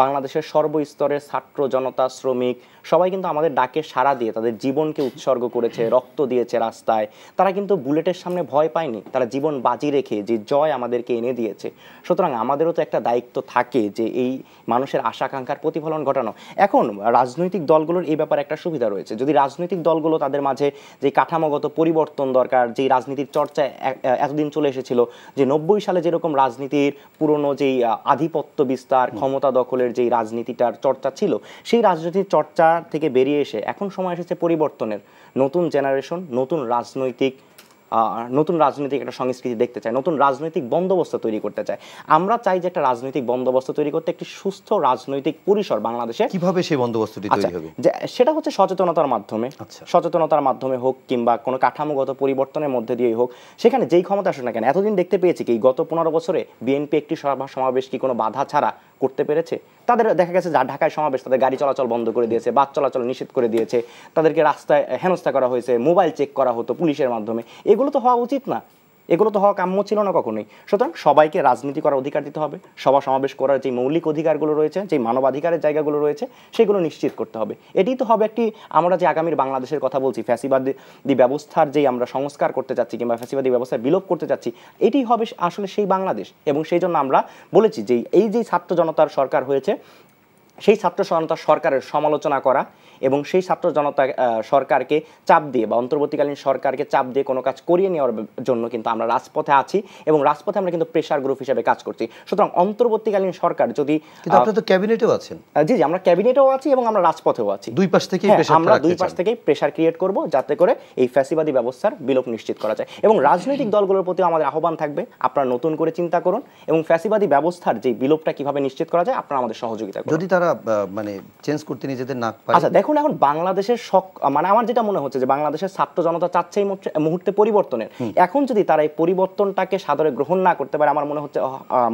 বাংলাদেশের সর্বস্তরের ছাত্র জনতা, শ্রমিক সবাই কিন্তু আমাদের ডাকে সাড়া দিয়ে তাদের জীবনকে উৎসর্গ করেছে, রক্ত দিয়েছে রাস্তায়। তারা কিন্তু বুলেটের সামনে ভয় পায়নি, তারা জীবন বাজি রেখে যে জয় আমাদেরকে এনে দিয়েছে। সুতরাং আমাদেরও তো একটা দায়িত্ব থাকে যে এই মানুষের আশা-আকাঙ্ক্ষার প্রতিফলন ঘটানো। এখন রাজনৈতিক দলগুলোর এই ব্যাপারে একটা সুবিধা রয়েছে, যদি রাজনৈতিক দলগুলো তাদের মাঝে যে কাঠামোগত পরিবর্তন দরকার, যে রাজনীতির চর্চা এতদিন চলে এসেছিল, যে 90 সালে যেরকম রাজনীতির পুরনো যেই আধিপত্য বিস্তার, ক্ষমতা দখলের যেই রাজনীতিটার চর্চা ছিল, সেই রাজনীতির চর্চা থেকে বেরিয়ে এসে এখন সময় এসেছে পরিবর্তনের। নতুন জেনারেশন নতুন রাজনৈতিক একটা সংস্কৃতি দেখতে চায়, নতুন রাজনৈতিক বন্দোবস্ত তৈরি করতে চায়। আমরা চাই যে একটা রাজনৈতিক বন্দোবস্ত তৈরি করতে, একটি সুস্থ রাজনৈতিক পরিসর বাংলাদেশে। কিভাবে সেই বন্দোবস্তটি তৈরি হবে? সেটা হচ্ছে সচেতনতার মাধ্যমে হোক, কিংবা কোনো কাঠামোগত পরিবর্তনের মধ্যে দিয়ে হোক। সেখানে যেই ক্ষমতা আসুক না কেন, এতদিন দেখতে পেয়েছি কি গত 15 বছরে বিএনপি একটি সভা সমাবেশ কি কোনো বাধা ছাড়া করতে পেরেছে? তাদের দেখা গেছে যা ঢাকায় সমাবেশ, তাদের গাড়ি চলাচল বন্ধ করে দিয়েছে, বাস চলাচল নিষেধ করে দিয়েছে, তাদেরকে রাস্তায় হেনস্থা করা হয়েছে, মোবাইল চেক করা হতো পুলিশের মাধ্যমে। এগুলো তো হওয়া উচিত না, এগুলো তো হওয়া কাম্য ছিল না কখনোই। সুতরাং সবাইকে রাজনীতি করার অধিকার দিতে হবে, সভা সমাবেশ করার যে মৌলিক অধিকারগুলো রয়েছে, যে মানবাধিকারের জায়গাগুলো রয়েছে, সেগুলো নিশ্চিত করতে হবে। এটাই তো হবে একটি, আমরা যে আগামীর বাংলাদেশের কথা বলছি, ফ্যাসিবাদী ব্যবস্থার যেই আমরা সংস্কার করতে যাচ্ছি কিংবা ফ্যাসিবাদী ব্যবস্থার বিলোপ করতে যাচ্ছি, এটি হবে আসলে সেই বাংলাদেশ। এবং সেই জন্য আমরা বলেছি যে এই যে ছাত্র জনতার সরকার হয়েছে, সেই ছাত্র জনতা সরকারের সমালোচনা করা এবং সেই ছাত্র জনতা সরকারকে চাপ দিয়ে বা অন্তর্বর্তীকালীন সরকারকে চাপ দিয়ে কোনো কাজ করিয়ে নেওয়ার জন্য কিন্তু আমরা রাজপথে আছি এবং রাজপথে আমরা কিন্তু প্রেসার গ্রুপ হিসেবে কাজ করছি। সুতরাং অন্তর্বর্তীকালীন সরকার যদি, আপনারা তো ক্যাবিনেটেও আছেন। জি, আমরা ক্যাবিনেটেও আছি এবং আমরা রাজপথেও আছি। দুই পাশ থেকেই আমরা দুই পাশ থেকেই প্রেসার ক্রিয়েট করব, যাতে করে এই ফ্যাসিবাদী ব্যবস্থার বিলোপ নিশ্চিত করা যায়। এবং রাজনৈতিক দলগুলোর প্রতি আমাদের আহ্বান থাকবে, আপনারা নতুন করে চিন্তা করুন এবং ফ্যাসিবাদী ব্যবস্থার যে বিলোপটা কিভাবে নিশ্চিত করা যায় আপনারা আমাদের সহযোগিতা করুন। যদি তারা মানে চেঞ্জ করতে নিজেদের না পারে। আচ্ছা দেখুন, এখন বাংলাদেশের মানে আমার যেটা মনে হচ্ছে যে বাংলাদেশের ছাত্র জনতা চাচ্ছে এই মুহূর্তে পরিবর্তনের। এখন যদি তারা এই পরিবর্তনটাকে সাদরে গ্রহণ না করতে পারে, আমার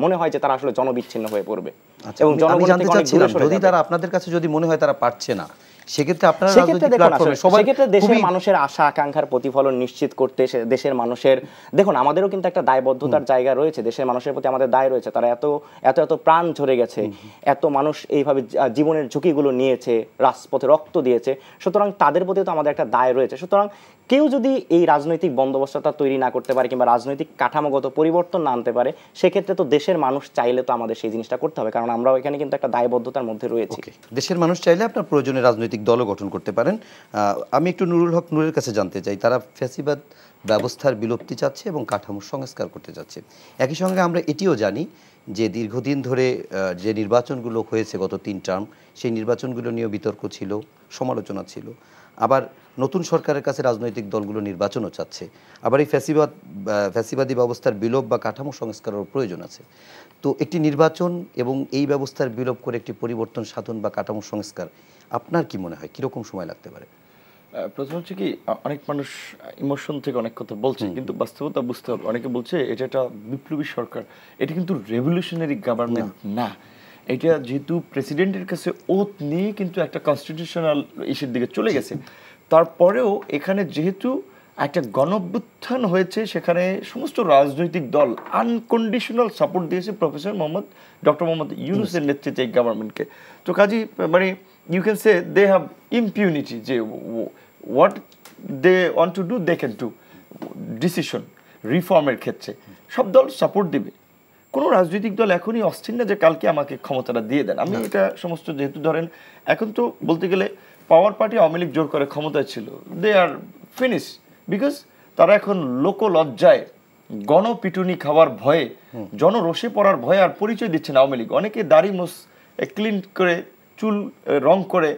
মনে হয় যে তারা আসলে জনবিচ্ছিন্ন হয়ে পড়বে। এবং আমি জানতে চাচ্ছিলাম, যদি তারা আপনাদের কাছে যদি মনে হয় তারা পারছে না, সেক্ষেত্রে আপনারা রাজনৈতিক প্ল্যাটফর্মে সবাই দেশের মানুষের আশা আকাঙ্ক্ষার প্রতিফলন নিশ্চিত করতে, দেশের মানুষের, দেখুন আমাদেরও কিন্তু একটা দায়বদ্ধতার জায়গা রয়েছে, দেশের মানুষের প্রতি আমাদের দায় রয়েছে। তারা এত প্রাণ ঝরে গেছে, এত মানুষ এইভাবে জীবনের ঝুঁকিগুলো নিয়েছে, রাজপথে রক্ত দিয়েছে। সুতরাং তাদের প্রতি তো আমাদের একটা দায় রয়েছে। সুতরাং কেউ যদি এই রাজনৈতিক বন্দোবস্তটা তৈরি না করতে পারে কিংবা রাজনৈতিক কাঠামোগত পরিবর্তন না আনতে পারে, সেক্ষেত্রে তো দেশের মানুষ চাইলে তো আমাদের সেই জিনিসটা করতে হবে, কারণ আমরাও এখানে কিন্তু একটা দায়বদ্ধতার মধ্যে রয়েছি। দেশের মানুষ চাইলে আপনার প্রয়োজনে রাজনৈতিক দলও গঠন করতে পারেন। আমি একটু নুরুল হক নূরের কাছে জানতে চাই, তারা ফ্যাসিবাদ ব্যবস্থার বিলুপ্তি চাচ্ছে এবং কাঠামো সংস্কার করতে চাচ্ছে। একই সঙ্গে আমরা এটিও জানি যে দীর্ঘদিন ধরে যে নির্বাচনগুলো হয়েছে গত 3 টার্ম, সেই নির্বাচনগুলো নিয়ে বিতর্ক ছিল, সমালোচনা ছিল। আবার নতুন সরকারের কাছে রাজনৈতিক দলগুলো নির্বাচনও চাচ্ছে। আবার এই ফ্যাসিবাদী ব্যবস্থার বিলোপ বা কাঠামো সংস্কারের প্রয়োজন আছে। তো একটি নির্বাচন এবং এই ব্যবস্থার বিলোপ করে একটি পরিবর্তন সাধন বা কাঠামো সংস্কার, আপনার কি মনে হয় কীরকম সময় লাগতে পারে? প্রথম হচ্ছে কি, অনেক মানুষ ইমোশন থেকে অনেক কথা বলছে, কিন্তু বাস্তবতা বুঝতে হবে। অনেকে বলছে এটা একটা বিপ্লবী সরকার, এটা কিন্তু রেভলিউশনারি গভর্নমেন্ট না। এটা যেহেতু প্রেসিডেন্টের কাছে ওথ নিয়ে কিন্তু একটা কনস্টিটিউশনাল ইস্যুর দিকে চলে গেছে, তারপরেও এখানে যেহেতু একটা গণঅভ্যুত্থান হয়েছে, সেখানে সমস্ত রাজনৈতিক দল আনকন্ডিশনাল সাপোর্ট দিয়েছে প্রফেসর ডক্টর মোহাম্মদ ইউনূসের নেতৃত্বে এই গভর্নমেন্টকে। তো কাজী মানে you can say they have impunity, যে what they want to do they can do. Decision রিফর্মের ক্ষেত্রে সব দল সাপোর্ট দিবে। কোনো রাজনৈতিক দল এখনই অস্থির না যে কালকে আমাকে ক্ষমতাটা দিয়ে দেন। আমি এটা সমস্ত, যেহেতু ধরেন এখন তো বলতে গেলে পাওয়ার পার্টি আওয়ামী লীগ জোর করে ক্ষমতায় ছিল, দে আর ফিনিশ, বিকজ তারা এখন লোকলজ্জায় গণপিটুনি খাওয়ার ভয়ে, জনরোষে পড়ার ভয়ে আর পরিচয় দিচ্ছে না আওয়ামী লীগ। অনেকে দাড়ি মোস ক্লিন করে, চুল রং করে,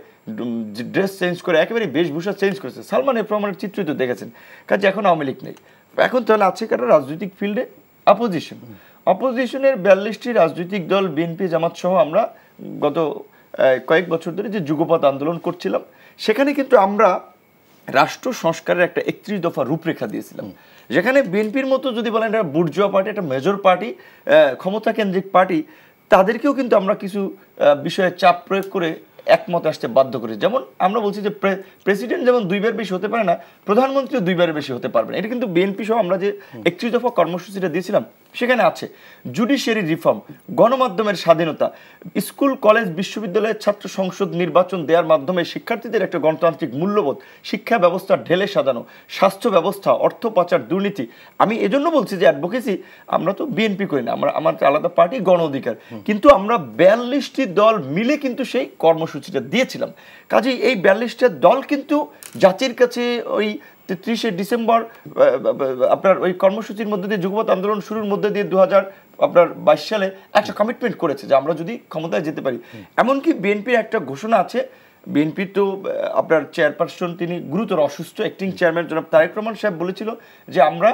ড্রেস চেঞ্জ করে, একেবারে বেশভূষা চেঞ্জ করেছে। সালমান এফ রহমানের চিত্রই তো দেখেছেন। কাজে এখন আওয়ামী লীগ নেই, এখন তাহলে আছে কাটা রাজনৈতিক ফিল্ডে অপোজিশন। অপোজিশনের 42টি রাজনৈতিক দল, বিএনপি, জামাত সহ আমরা গত কয়েক বছর ধরে যে যুগপৎ আন্দোলন করছিলাম, সেখানে কিন্তু আমরা রাষ্ট্র সংস্কারের একটা 31 দফা রূপরেখা দিয়েছিলাম, যেখানে বিএনপির মতো যদি বলেন একটা বুর্জোয়া পার্টি, একটা মেজর পার্টি, ক্ষমতা কেন্দ্রিক পার্টি, তাদেরকেও কিন্তু আমরা কিছু বিষয়ে চাপ প্রয়োগ করে একমত আসতে বাধ্য করি। যেমন আমরা বলছি যে প্রেসিডেন্ট যেমন 2 বার বেশি হতে পারে না, প্রধানমন্ত্রীও 2 বারের বেশি হতে পারবে না। এটা কিন্তু বিএনপি সহ আমরা যে 31 দফা কর্মসূচিটা দিয়েছিলাম সেখানে আছে। জুডিশিয়ারি রিফর্ম, গণমাধ্যমের স্বাধীনতা, স্কুল কলেজ বিশ্ববিদ্যালয়ের ছাত্র সংসদ নির্বাচন দেওয়ার মাধ্যমে শিক্ষার্থীদের একটা গণতান্ত্রিক মূল্যবোধ, শিক্ষা ব্যবস্থা ঢেলে সাজানো, স্বাস্থ্য ব্যবস্থা, অর্থ পাচার, দুর্নীতি। আমি এজন্য বলছি যে অ্যাডভোকেসি আমরা তো বিএনপি করি না, আমার আলাদা পার্টি, গণ অধিকার, কিন্তু আমরা 42টি দল মিলে কিন্তু সেই কর্মসূচিটা দিয়েছিলাম। কাজেই এই 42টা দল কিন্তু জাতির কাছে ওই 30শে ডিসেম্বর আপনার ওই কর্মসূচির মধ্যে দিয়ে, যুগপৎ আন্দোলন শুরুর মধ্যে দিয়ে 2022 সালে একটা কমিটমেন্ট করেছে যে আমরা যদি ক্ষমতায় যেতে পারি। এমনকি বিএনপির একটা ঘোষণা আছে, বিএনপির তো আপনার চেয়ারপারসন তিনি গুরুতর অসুস্থ, অ্যাক্টিং চেয়ারম্যান জনাব তারেক রহমান সাহেব বলেছিল যে আমরা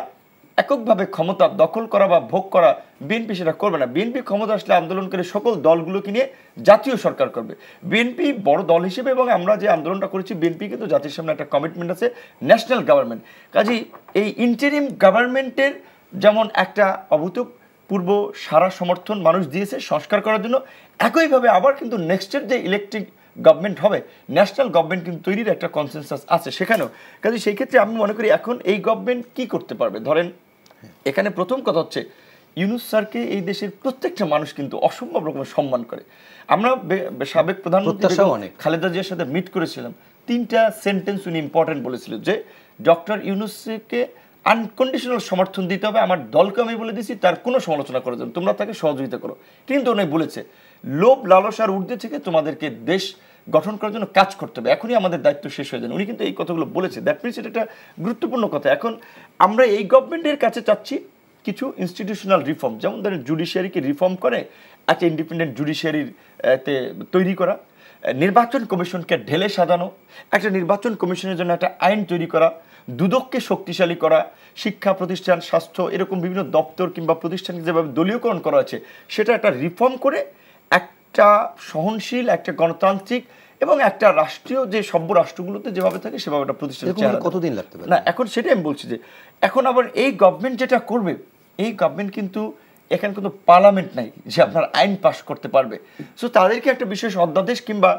এককভাবে ক্ষমতা দখল করা বা ভোগ করা, বিএনপি সেটা করবে না। বিএনপি ক্ষমতা আসলে আন্দোলনকারী সকল দলগুলোকে নিয়ে জাতীয় সরকার করবে। বিএনপি বড় দল হিসেবে, এবং আমরা যে আন্দোলনটা করেছি, বিএনপি কিন্তু জাতির সামনে একটা কমিটমেন্ট আছে, ন্যাশনাল গভর্নমেন্ট। কাজেই এই ইন্টারিম গভর্নমেন্টের যেমন একটা অভূতপূর্ব সারা সমর্থন মানুষ দিয়েছে সংস্কার করার জন্য, একইভাবে আবার কিন্তু নেক্সটের যে ইলেকট্রিক গভর্নমেন্ট হবে, ন্যাশনাল গভর্নমেন্ট কিন্তু তৈরির একটা কনসেনসাস আছে সেখানেও। কাজে সেই ক্ষেত্রে আমি মনে করি এখন এই গভর্নমেন্ট কি করতে পারবে, ধরেন এখানে প্রথম কথা হচ্ছে ইউনূস স্যারকে এই দেশের প্রত্যেকটা মানুষ কিন্তু অসম্ভব রকমের সম্মান করে। আমরা সাবেক প্রধানমন্ত্রী খালেদা জিয়ার সাথে মিট করেছিলাম, 3টা সেন্টেন্স উনি ইম্পর্টেন্ট বলেছিল যে ডক্টর ইউনূসকে আনকন্ডিশনাল সমর্থন দিতে হবে, আমার দলকে আমি বলে দিয়েছি তার কোনো সমালোচনা করার জন্য, তোমরা তাকে সহযোগিতা করো। কিন্তু উনি বলেছে লোভ লালসার ঊর্ধ্বে থেকে তোমাদেরকে দেশ গঠন করার জন্য কাজ করতে হবে, এখনই আমাদের দায়িত্ব শেষ হয়ে যাবে। উনি কিন্তু এই কথাগুলো বলেছে, দ্যাট মিনস এটা একটা গুরুত্বপূর্ণ কথা। এখন আমরা এই গভর্নমেন্টের কাছে চাচ্ছি কিছু ইনস্টিটিউশনাল রিফর্ম, যেমন ধরেন জুডিশিয়ারিকে রিফর্ম করে একটা ইন্ডিপেন্ডেন্ট জুডিশিয়ারির তৈরি করা, নির্বাচন কমিশনকে ঢেলে সাজানো, একটা নির্বাচন কমিশনের জন্য একটা আইন তৈরি করা, দুদককে শক্তিশালী করা, শিক্ষা প্রতিষ্ঠান, স্বাস্থ্য, এরকম বিভিন্ন দপ্তর কিংবা প্রতিষ্ঠানকে যেভাবে দলীয়করণ করা আছে সেটা একটা রিফর্ম করে একটা সহনশীল, একটা গণতান্ত্রিক এবং একটা রাষ্ট্রীয়, যে সভ্য রাষ্ট্রগুলোতে যেভাবে থাকে সেভাবে একটা প্রতিষ্ঠান। কতদিন লাগতে পারে না, এখন সেটাই আমি বলছি যে এখন আবার এই গভর্নমেন্ট যেটা করবে, এই গভর্নমেন্ট কিন্তু এখানে কিন্তু পার্লামেন্ট নাই যে আপনার আইন পাস করতে পারবে। সো তাদেরকে একটা বিশেষ অধ্যাদেশ কিংবা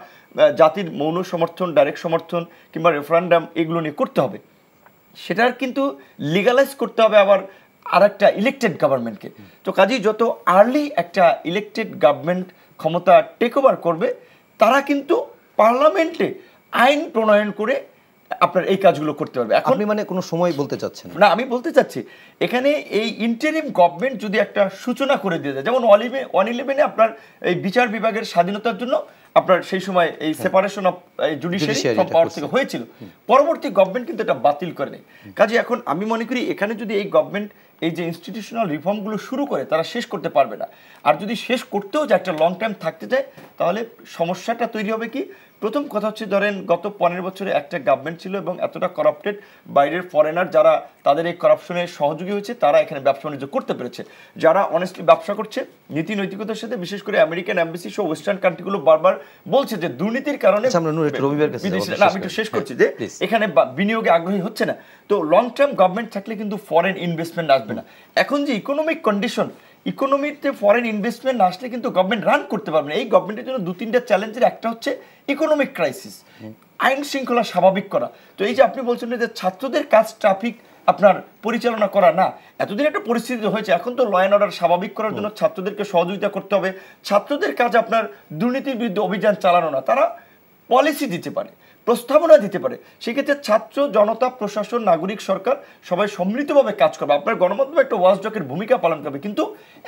জাতির মৌন সমর্থন, ডাইরেক্ট সমর্থন কিংবা রেফারেন্ডাম এগুলো নিয়ে করতে হবে, সেটার কিন্তু লিগালাইজ করতে হবে আবার আর একটা ইলেকটেড গভর্নমেন্টকে। তো কাজেই যত আর্লি একটা ইলেকটেড গভর্নমেন্ট ক্ষমতা টেক ওভার করবে, তারা কিন্তু পার্লামেন্টে আইন প্রণয়ন করে আপনার এই কাজগুলো করতে পারবে। এখন আপনি মানে কোনো সময় বলতে চাচ্ছেন না, আমি বলতে চাচ্ছি এখানে এই ইন্টারিম গভর্নমেন্ট যদি একটা সূচনা করে দিয়ে যায়, যেমন 111-এ আপনার এই বিচার বিভাগের স্বাধীনতার জন্য আপনার সেই সময় এই সেপারেশন অফ জুডিশিয়ারি ফ্রম পাওয়ার থেকে হয়েছিল, পরবর্তী গভর্নমেন্ট কিন্তু এটা বাতিল করে নেই। কাজে এখন আমি মনে করি এখানে যদি এই গভর্নমেন্ট এই যে ইনস্টিটিউশনাল রিফর্মগুলো শুরু করে, তারা শেষ করতে পারবে না। আর যদি শেষ করতেও যে একটা লং টাইম থাকতে যায়, তাহলে সমস্যাটা তৈরি হবে কি, প্রথম কথা হচ্ছে ধরেন গত 15 বছরে একটা গভর্নমেন্ট ছিল এবং এতটা করাপ্টেড, বাইরের ফরেনার যারা তাদের এই করাপশনের সহযোগী হয়েছে তারা এখানে ব্যবসা বাণিজ্য করতে পেরেছে। যারা অনেস্টলি ব্যবসা করছে নীতি নৈতিকতার সাথে, বিশেষ করে আমেরিকান এমবাসি সহ ওয়েস্টার্ন কান্ট্রিগুলো বারবার বলছে যে দুর্নীতির কারণে আমি একটু শেষ করছি যে এখানে বিনিয়োগে আগ্রহী হচ্ছে না। তো লং টার্ম গভর্নমেন্ট থাকলে কিন্তু ফরেন ইনভেস্টমেন্ট আসবে না। এখন যে ইকোনমিক কন্ডিশন, ইকোনমিতে ফরেন ইনভেস্টমেন্ট না আসলে কিন্তু গভর্নমেন্ট রান করতে পারবে না। এই গভর্নমেন্টের জন্য 2-3টা চ্যালেঞ্জের একটা হচ্ছে ইকোনমিক ক্রাইসিস, আইন শৃঙ্খলা স্বাভাবিক করা। তো এই যে আপনি বলছেন যে ছাত্রদের কাজ ট্রাফিক আপনার পরিচালনা করা না, এতদিন একটা পরিস্থিতি হয়েছে, এখন তো ল অ্যান্ড অর্ডার স্বাভাবিক করার জন্য ছাত্রদেরকে সহযোগিতা করতে হবে। ছাত্রদের কাজ আপনার দুর্নীতির বিরুদ্ধে অভিযান চালানো না, তারা পলিসি দিতে পারে, প্রস্তাবনা দিতে পারে। সেক্ষেত্রে ছাত্র জনতা, প্রশাসন, নাগরিক, সরকার সবাই সম্মিলিতভাবে কাজ করবে। আপনার গণমাধ্যমে একটা ওয়াচডগের ভূমিকা পালন করবে। কিন্তু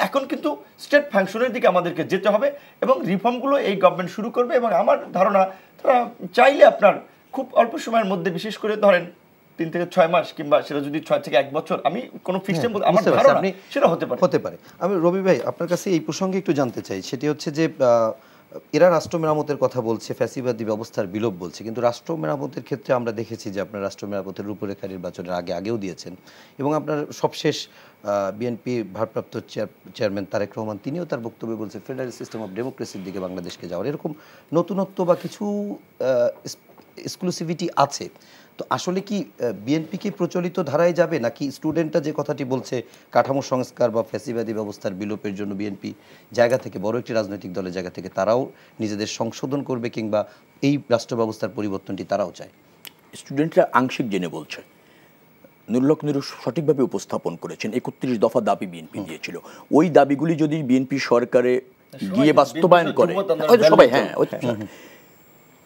এখন কিন্তু স্টেট ফাংশনের দিকে আমাদেরকে যেতে হবে এবং রিফর্মগুলো এই গভর্নমেন্ট শুরু করবে। এবং আমার ধারণা তারা চাইলে আপনার খুব অল্প সময়ের মধ্যে, বিশেষ করে ধরেন 3 থেকে 6 মাস, কিংবা সেটা যদি 6 থেকে 1 বছর, আমি কোনো ফিক্সড আমার ধারণা সেটা হতে পারে। আমি রবি ভাই আপনার কাছে এই প্রসঙ্গে একটু জানতে চাই, সেটি হচ্ছে যে এরা রাষ্ট্র মেরামতের কথা বলছে, ফ্যাসিবাদী ব্যবস্থার বিলোপ বলছে, কিন্তু রাষ্ট্র মেরামতের ক্ষেত্রে আমরা দেখেছি যে আপনার রাষ্ট্র মেরামতের রূপরেখা নির্বাচনের আগেও দিয়েছেন, এবং আপনার সবশেষ বিএনপি ভারপ্রাপ্ত চেয়ারম্যান তারেক রহমান তিনিও তার বক্তব্যে বলছে ফেডারেল সিস্টেম অফ ডেমোক্রেসির দিকে বাংলাদেশকে যাওয়ার এরকম নতুনত্ব বা কিছু এক্সক্লুসিভিটি আছে। তো আসলে কি বিএনপি কি প্রচলিত ধারায় যাবে, নাকি স্টুডেন্টরা যে কথাটি বলছে কাঠামো সংস্কার বা ফ্যাসিবাদী ব্যবস্থার বিলোপের জন্য বিএনপি জায়গা থেকে, বড় একটি রাজনৈতিক দলের জায়গা থেকে তারাও নিজেদের সংশোধন করবে, কিংবা এই রাষ্ট্র ব্যবস্থার পরিবর্তনটি তারাও চায়? স্টুডেন্টরা আংশিক জেনে বলছে। নুরুল হক নুরু সঠিকভাবে উপস্থাপন করেছেন। 31 দফা দাবি বিএনপি দিয়েছিল। ওই দাবিগুলি যদি বিএনপি সরকারে গিয়ে বাস্তবায়ন করে, হয়তো সবাই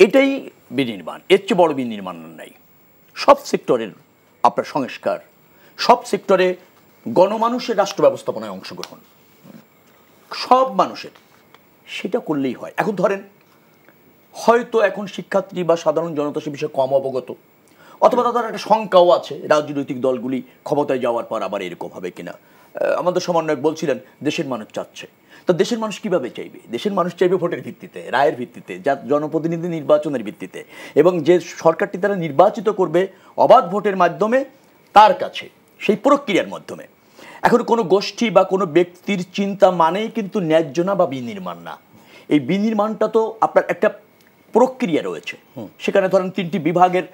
এটাই বিনির্মাণ, এর চেয়ে বড় বিনির্মাণ নাই। সব সেক্টরের আপনার সংস্কার, সব সেক্টরে গণমানুষের রাষ্ট্র ব্যবস্থাপনায় অংশগ্রহণ, সব মানুষের, সেটা করলেই হয়। এখন ধরেন হয়তো এখন শিক্ষার্থী বা সাধারণ জনতা সে বিষয়ে কম অবগত, অথবা তাদের একটা শঙ্কাও আছে রাজনৈতিক দলগুলি ক্ষমতায় যাওয়ার পর আবার এরকম হবে কিনা। আমাদের সমন্বয়ক বলছিলেন দেশের মানুষ চাচ্ছে, তো দেশের মানুষ কিভাবে চাইবে? দেশের মানুষ চাইবে ভোটের ভিত্তিতে, রায়ের ভিত্তিতে, যা জনপ্রতিনিধি নির্বাচনের ভিত্তিতে, এবং যে সরকারটি তারা নির্বাচিত করবে অবাধ ভোটের মাধ্যমে, তার কাছে সেই প্রক্রিয়ার মাধ্যমে। এখন কোনো গোষ্ঠী বা কোনো ব্যক্তির চিন্তা মানেই কিন্তু ন্যায্য না বা বিনির্মাণ না। এই বিনির্মাণটা তো আপনার একটা প্রক্রিয়া রয়েছে, সেখানে ধরেন 3টি বিভাগের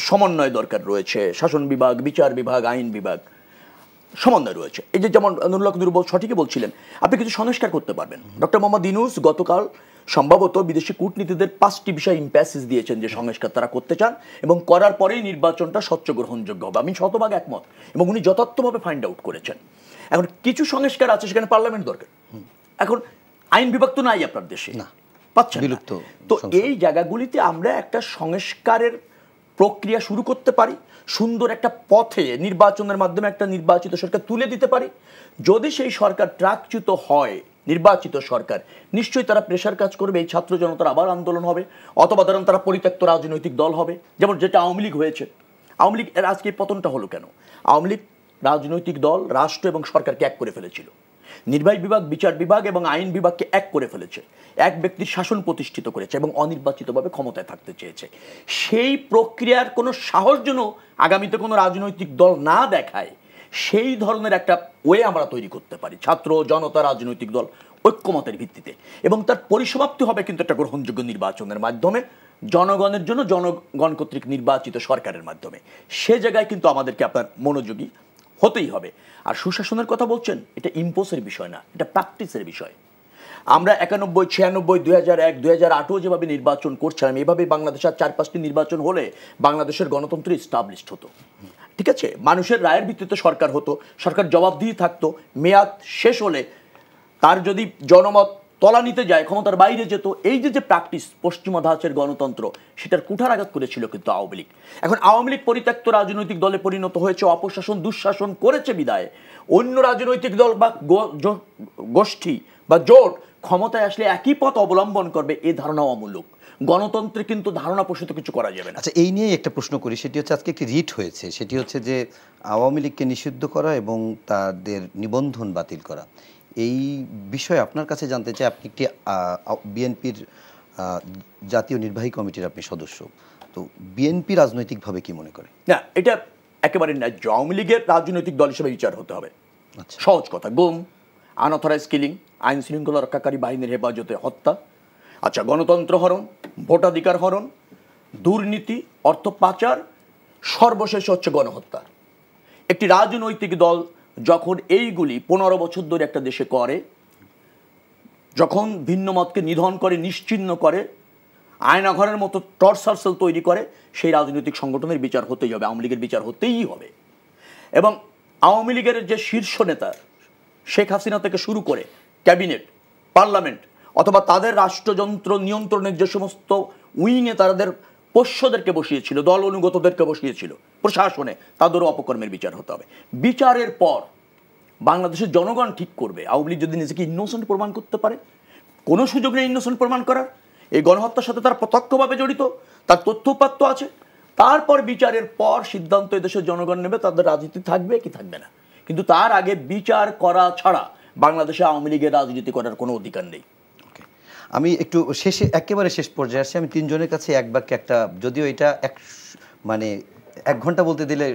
সমন্বয় দরকার রয়েছে, শাসন বিভাগ, বিচার বিভাগ, আইন বিভাগ, সমন্বয় রয়েছে। এই যে যেমন নুরুল হক নুরু সঠিকই বলছিলেন, আপনি কিছু সংস্কার করতে পারবেন। ডক্টর মোহাম্মদ ইউনূস গতকাল সম্ভবত বিদেশি কূটনীতিদের 5টি বিষয় ইম্প্যাসেজ দিয়েছেন যে সংস্কার তারা করতে চান, এবং করার পরেই নির্বাচনটা স্বচ্ছ গ্রহণযোগ্য হবে। আমি শতভাগ একমত, এবং উনি যথার্থভাবে ফাইন্ড আউট করেছেন। এখন কিছু সংস্কার আছে, সেখানে পার্লামেন্ট দরকার। এখন আইন বিভাগ তো নাই আপনার দেশে, পাচ্ছেন না। তো এই জায়গাগুলিতে আমরা একটা সংস্কারের প্রক্রিয়া শুরু করতে পারি, সুন্দর একটা পথে নির্বাচনের মাধ্যমে একটা নির্বাচিত সরকার তুলে দিতে পারি। যদি সেই সরকার ট্রাকচ্যুত হয়, নির্বাচিত সরকার, নিশ্চয়ই তারা প্রেশার কাজ করবে, এই ছাত্র জনতার আবার আন্দোলন হবে, অথবা ধরেন তারা পরিত্যক্ত রাজনৈতিক দল হবে, যেমন যেটা আওয়ামী লীগ হয়েছে। আওয়ামী লীগ এর আজকে পতনটা হলো কেন? আওয়ামী লীগ রাজনৈতিক দল, রাষ্ট্র এবং সরকারকে এক করে ফেলেছিল। নির্বাহী বিভাগ, বিচার বিভাগ এবং আইন বিভাগকে এক করে ফেলেছে, এক ব্যক্তির শাসন প্রতিষ্ঠিত করেছে এবং অনির্বাচিতভাবে ক্ষমতায় থাকতে চেয়েছে। সেই প্রক্রিয়ার কোনো সাহস যেন আগামীতে কোনো রাজনৈতিক দল না দেখায়, সেই ধরনের একটা ওয়ে আমরা তৈরি করতে পারি, ছাত্র জনতা রাজনৈতিক দল ঐক্যমতের ভিত্তিতে, এবং তার পরিসমাপ্তি হবে কিন্তু একটা গ্রহণযোগ্য নির্বাচনের মাধ্যমে, জনগণের জন্য জনগণ কর্তৃক নির্বাচিত সরকারের মাধ্যমে। সে জায়গায় কিন্তু আমাদেরকে আপনার মনোযোগী হতেই হবে। আর সুশাসনের কথা বলছেন, এটা ইম্পোসের বিষয় না, এটা প্র্যাকটিসের বিষয়। আমরা 91, 96, 2001, 2008 যেভাবে নির্বাচন করছিলাম, এভাবে বাংলাদেশের 4-5টি নির্বাচন হলে বাংলাদেশের গণতন্ত্র এস্টাবলিশড হতো। ঠিক আছে, মানুষের রায়ের ভিত্তিতে সরকার হতো, সরকার জবাবদিহি থাকতো, মেয়াদ শেষ হলে তার যদি জনমত তলানিতে যায়, ক্ষমতার বাইরে যেত। এই যে প্র্যাকটিস পশ্চিমা ধাঁচের গণতন্ত্র, সেটার কুঠারাঘাত করেছিল কিন্তু আওয়ামী লীগ। এখন আওয়ামী লীগ পরিত্যক্ত রাজনৈতিক দলে পরিণত হয়েছে, অপশাসন দুঃশাসন করেছে বিদায় অন্য রাজনৈতিক দল বা গোষ্ঠী বা জোট ক্ষমতায় আসলে একই পথ অবলম্বন করবে, এই ধারণাও অমূলক। গণতন্ত্রে কিন্তু ধারণা প্রসূত কিছু করা যাবে না। আচ্ছা, এই নিয়েই একটা প্রশ্ন করি, সেটি হচ্ছে আজকে একটি রিট হয়েছে, সেটি হচ্ছে যে আওয়ামী লীগকে নিষিদ্ধ করা এবং তাদের নিবন্ধন বাতিল করা। এই বিষয়ে আপনার কাছে জানতে চাই, আপনি একটি বিএনপির জাতীয় নির্বাহী কমিটির আপনি সদস্য, তো বিএনপি রাজনৈতিকভাবে কি মনে করে? না, এটা একেবারে ন্যায্য। আওয়ামী লীগের রাজনৈতিক দল হিসেবে বিচার হতে হবে। সহজ কথা, গুম, আনঅথরাইজ কিলিং, আইন শৃঙ্খলা রক্ষাকারী বাহিনীর হেফাজতে হত্যা, আচ্ছা গণতন্ত্র হরণ, ভোটাধিকার হরণ, দুর্নীতি, অর্থ পাচার, সর্বশেষ হচ্ছে গণহত্যা। একটি রাজনৈতিক দল যখন এইগুলি 15 বছর ধরে একটা দেশে করে, যখন ভিন্ন মতকে নিধন করে, নিশ্চিহ্ন করে, আয়নাঘরের মতো টর্চার সেল তৈরি করে, সেই রাজনৈতিক সংগঠনের বিচার হতেই হবে, আওয়ামী লীগের বিচার হতেই হবে। এবং আওয়ামী লীগের যে শীর্ষ নেতা শেখ হাসিনা থেকে শুরু করে ক্যাবিনেট, পার্লামেন্ট অথবা তাদের রাষ্ট্রযন্ত্র নিয়ন্ত্রণের যে সমস্ত উইংয়ে তাদের পোষ্যদেরকে বসিয়েছিল, দল অনুগতদেরকে বসিয়েছিল প্রশাসনে, তাদেরও অপকর্মের বিচার হতে হবে। বিচারের পর বাংলাদেশের জনগণ ঠিক করবে আওয়ামী লীগ যদি নিজেকে ইনোসেন্ট প্রমাণ করতে পারে। কোনো সুযোগ নেই ইনোসেন্ট প্রমাণ করার, এই গণহত্যার সাথে তার প্রত্যক্ষভাবে জড়িত, তার তথ্যপাত্য আছে। তারপর বিচারের পর সিদ্ধান্ত এদেশের জনগণ নেবে তাদের রাজনীতি থাকবে কি থাকবে না। কিন্তু তার আগে বিচার করা ছাড়া বাংলাদেশে আওয়ামী লীগের রাজনীতি করার কোনো অধিকার নেই। আমি একটু শেষে, একেবারে শেষ পর্যায়ে আসছি। আমি তিনজনের কাছে এক বাক্যে একটা, যদিও এটা মানে 1 ঘন্টা বলতে দিলে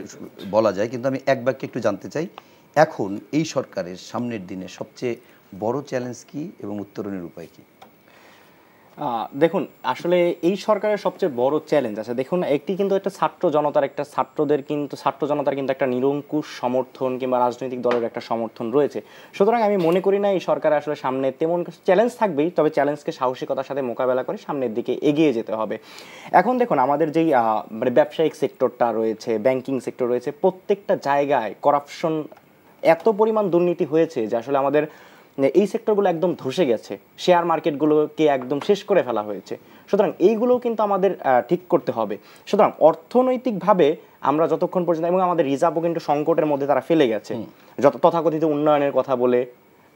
বলা যায়, কিন্তু আমি এক বাক্যে একটু জানতে চাই, এখন এই সরকারের সামনের দিনে সবচেয়ে বড় চ্যালেঞ্জ কি এবং উত্তরণের উপায় কি? দেখুন, আসলে এই সরকারের সবচেয়ে বড় চ্যালেঞ্জ আছে। দেখুন, একটি কিন্তু একটা ছাত্র জনতার কিন্তু একটা নিরঙ্কুশ সমর্থন কিংবা রাজনৈতিক দলের একটা সমর্থন রয়েছে। সুতরাং আমি মনে করি না এই সরকার আসলে সামনে তেমন চ্যালেঞ্জ থাকবেই, তবে চ্যালেঞ্জকে সাহসিকতার সাথে মোকাবেলা করে সামনের দিকে এগিয়ে যেতে হবে। এখন দেখুন, আমাদের যেই মানে ব্যবসায়িক সেক্টরটা রয়েছে, ব্যাংকিং সেক্টর রয়েছে, প্রত্যেকটা জায়গায় করাপশন, এত পরিমাণ দুর্নীতি হয়েছে যে আসলে আমাদের এই সেক্টরগুলো একদম ধসে গেছে, শেয়ার মার্কেটগুলোকে একদম শেষ করে ফেলা হয়েছে। সুতরাং এইগুলোও কিন্তু আমাদের ঠিক করতে হবে। সুতরাং অর্থনৈতিকভাবে আমরা যতক্ষণ পর্যন্ত, এবং আমাদের রিজার্ভও কিন্তু সংকটের মধ্যে তারা ফেলে গেছে, যত তথাকথিত উন্নয়নের কথা বলে,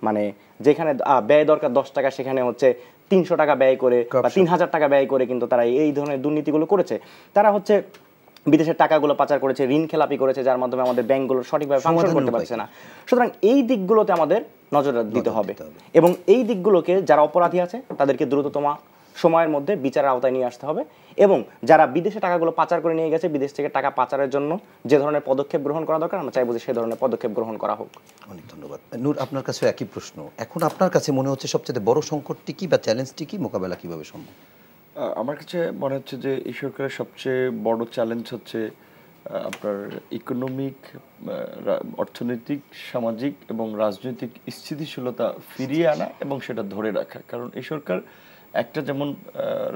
মানে যেখানে ব্যয় দরকার 10 টাকা সেখানে হচ্ছে 300 টাকা ব্যয় করে বা 3000 টাকা ব্যয় করে কিন্তু তারা এই ধরনের দুর্নীতিগুলো করেছে। তারা হচ্ছে বিদেশের টাকাগুলো পাচার করেছে, ঋণ খেলাপি করেছে, যার মাধ্যমে আমাদের ব্যাংকগুলো সঠিকভাবে ফাংশন করতে পারছে না। সুতরাং এই দিকগুলোতে আমাদের নজর দিতে হবে এবং এই দিকগুলোকে যারা অপরাধী আছে তাদেরকে দ্রুততম সময়ের মধ্যে বিচারের আওতায় নিয়ে আসতে হবে। এবং যারা বিদেশে টাকাগুলো পাচার করে নিয়ে গেছে, বিদেশ থেকে টাকা পাচারের জন্য যে ধরনের পদক্ষেপ গ্রহণ করা দরকার, আমরা চাইবো যে সেই ধরনের পদক্ষেপ গ্রহণ করা হোক। অনেক ধন্যবাদ। নূর, আপনার কাছে একই প্রশ্ন। এখন আপনার কাছে মনে হচ্ছে সবচেয়ে বড় সংকটটি কি বা চ্যালেঞ্জটি কি, মোকাবেলা কিভাবে সম্ভব? আমার কাছে মনে হচ্ছে যে এই সরকারের সবচেয়ে বড় চ্যালেঞ্জ হচ্ছে আপনার ইকোনমিক, অর্থনৈতিক, সামাজিক এবং রাজনৈতিক স্থিতিশীলতা ফিরিয়ে আনা এবং সেটা ধরে রাখা। কারণ এই সরকার একটা যেমন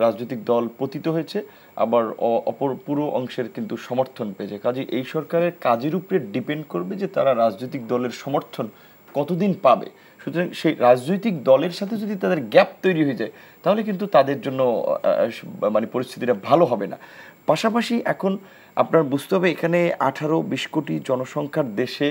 রাজনৈতিক দল পতিত হয়েছে, আবার অপর পুরো অংশের কিন্তু সমর্থন পেয়েছে। কাজে এই সরকারের কাজের উপরে ডিপেন্ড করবে যে তারা রাজনৈতিক দলের সমর্থন কতদিন পাবে। সুতরাং সেই রাজনৈতিক দলের সাথে যদি তাদের গ্যাপ তৈরি হয়ে যায় তাহলে কিন্তু তাদের জন্য মানে পরিস্থিতিটা ভালো হবে না। পাশাপাশি এখন আপনার বুঝতে হবে এখানে 18-20 কোটি জনসংখ্যার দেশে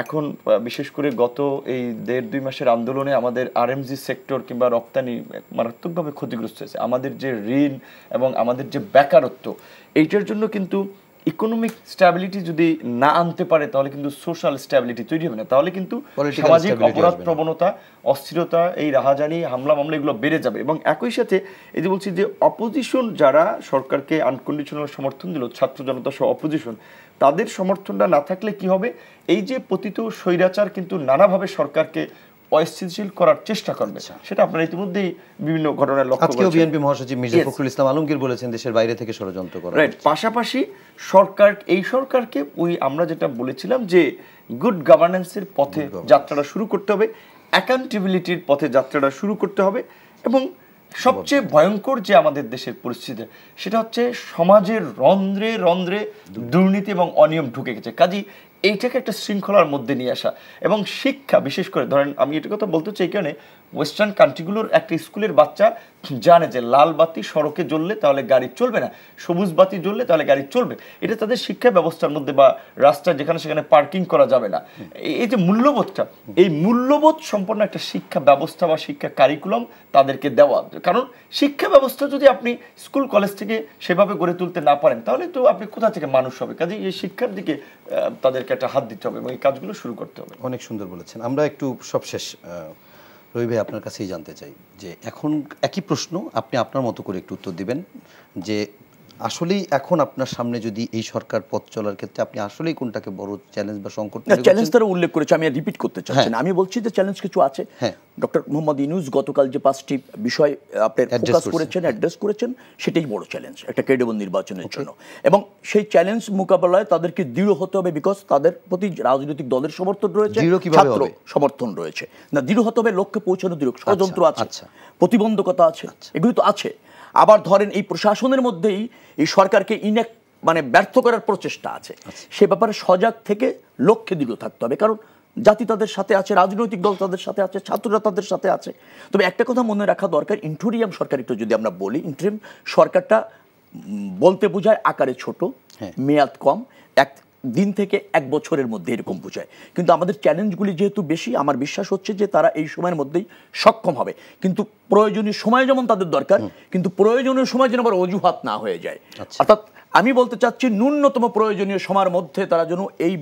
এখন বিশেষ করে গত এই 1.5-2 মাসের আন্দোলনে আমাদের আরএমজি সেক্টর কিংবা রপ্তানি মারাত্মকভাবে ক্ষতিগ্রস্ত হয়েছে। আমাদের যে ঋণ এবং আমাদের যে বেকারত্ব, এইটার জন্য কিন্তু ইকোনমিক স্ট্যাবিলিটি যদি না আনতে পারে তাহলে কিন্তু সোশ্যাল স্ট্যাবিলিটি তৈরি হবে না। তাহলে কিন্তু সামাজিক অপরাধ প্রবণতা, অস্থিরতা, এই রাহাজানি, হামলা মামলা এগুলো বেড়ে যাবে। এবং একই সাথে এই যে বলছি যে অপোজিশন যারা সরকারকে আনকন্ডিশনাল সমর্থন দিল, ছাত্র জনতা সহ অপোজিশন, তাদের সমর্থনটা না থাকলে কি হবে, এই যে পতিত স্বৈরাচার কিন্তু নানাভাবে সরকারকে অস্থিতিশীল করার চেষ্টা করবে। সেটা আপনারা ইতিমধ্যেই বিভিন্ন ঘটনায় লক্ষ্য করেছেন। আজকেও বিএনপি মহাসচিব মির্জা ফখরুল ইসলাম আলমগীর বলেছেন দেশের বাইরে থেকে ষড়যন্ত্র করা। রাইট। পাশাপাশি সরকার, এই সরকারকে ওই আমরা যেটা বলেছিলাম যে গুড গভর্নেন্সের পথে যাত্রাটা শুরু করতে হবে, অ্যাকাউন্টেবিলিটির পথে যাত্রাটা শুরু করতে হবে। এবং সবচেয়ে ভয়ঙ্কর যে আমাদের দেশের পরিস্থিতি, সেটা হচ্ছে সমাজের রন্ধ্রে রন্ধ্রে দুর্নীতি এবং অনিয়ম ঢুকে গেছে। কাজেই এইটাকে একটা শৃঙ্খলার মধ্যে নিয়ে আসা এবং শিক্ষা, বিশেষ করে ধরেন আমি এটা কথা বলতে চাই কারণে ওয়েস্টার্ন কান্ট্রিগুলোর একটা স্কুলের বাচ্চা জানে যে লাল বাতি সড়কে জ্বললে তাহলে গাড়ি চলবে না, সবুজ বাতি জ্বললে তাহলে গাড়ি চলবে। এটা তাদের শিক্ষা ব্যবস্থার মধ্যে, বা রাস্তায় যেখানে সেখানে পার্কিং করা যাবে না, এই যে মূল্যবোধটা, এই মূল্যবোধ সম্পন্ন একটা শিক্ষা ব্যবস্থা বা শিক্ষা কারিকুলাম তাদেরকে দেওয়া। কারণ শিক্ষা ব্যবস্থা যদি আপনি স্কুল কলেজ থেকে সেভাবে গড়ে তুলতে না পারেন তাহলে তো আপনি কোথা থেকে মানুষ হবে। কাজে এই শিক্ষার দিকে তাদেরকে একটা হাত দিতে হবে এবং এই কাজগুলো শুরু করতে হবে। অনেক সুন্দর বলেছেন। আমরা একটু সবশেষ রবি ভাই আপনার কাছেই জানতে চাই যে এখন একই প্রশ্ন, আপনি আপনার মতো করে একটু উত্তর দিবেন যে আসলেই এখন আপনার সামনে যদি এই সরকার পথ চলার ক্ষেত্রে আপনি আসলেই কোনটাকে বড় চ্যালেঞ্জ বা সংকট মনে চ্যালেঞ্জ করছেন? তারা উল্লেখ করেছে, আমি রিপিট করতে চাচ্ছি না। আমি বলছি যে চ্যালেঞ্জ কিছু আছে। হ্যাঁ। ডক্টর মোহাম্মদ ইউনূস গতকাল যে 5টি বিষয় আপনার Address ফোকাস করছেন, করেছেন, অ্যাড্রেস করেছেন, সেটাই বড় চ্যালেঞ্জ একটা ক্রেডিবল নির্বাচনের জন্য। এবং সেই চ্যালেঞ্জ মোকাবেলায় তাদেরকে দৃঢ় হতে হবে, বিকজ তাদের প্রতি রাজনৈতিক দলের সমর্থন রয়েছে, দৃঢ় কিভাবে ছাত্র হবে? সমর্থন রয়েছে। না, দৃঢ় হতে হবে, লক্ষ্যে পৌঁছানো দৃঢ়, ষড়যন্ত্র আছে, আচ্ছা। প্রতিবন্ধকতা আছে, এগুলি তো আছে। আবার ধরেন এই প্রশাসনের মধ্যেই এই সরকারকে মানে ব্যর্থ করার প্রচেষ্টা আছে। সে ব্যাপারে সজাগ থেকে লক্ষ্যে দৃঢ় থাকতে হবে, কারণ জাতি তাদের সাথে আছে, রাজনৈতিক দল তাদের সাথে আছে, ছাত্ররা তাদের সাথে আছে। তবে একটা কথা মনে রাখা দরকার, ইন্টেরিয়াম সরকার একটু যদি আমরা বলি, ইন্টারিম সরকারটা বলতে বোঝায় আকারে ছোট, মেয়াদ কম, এক দিন থেকে 1 বছরের মধ্যে এরকম বোঝায়। কিন্তু আমাদের চ্যালেঞ্জগুলি যেহেতু বেশি, আমার বিশ্বাস হচ্ছে যে তারা এই সময়ের মধ্যেই সক্ষম হবে। কিন্তু প্রয়োজনীয় সময় যেমন তাদের দরকার, কিন্তু প্রয়োজনীয় সময় যেন আবার অজুহাত না হয়ে যায়। অর্থাৎ আমি বলতে চাচ্ছি ন্যূনতম প্রয়োজনীয় সময়ের মধ্যে তারা যেন এই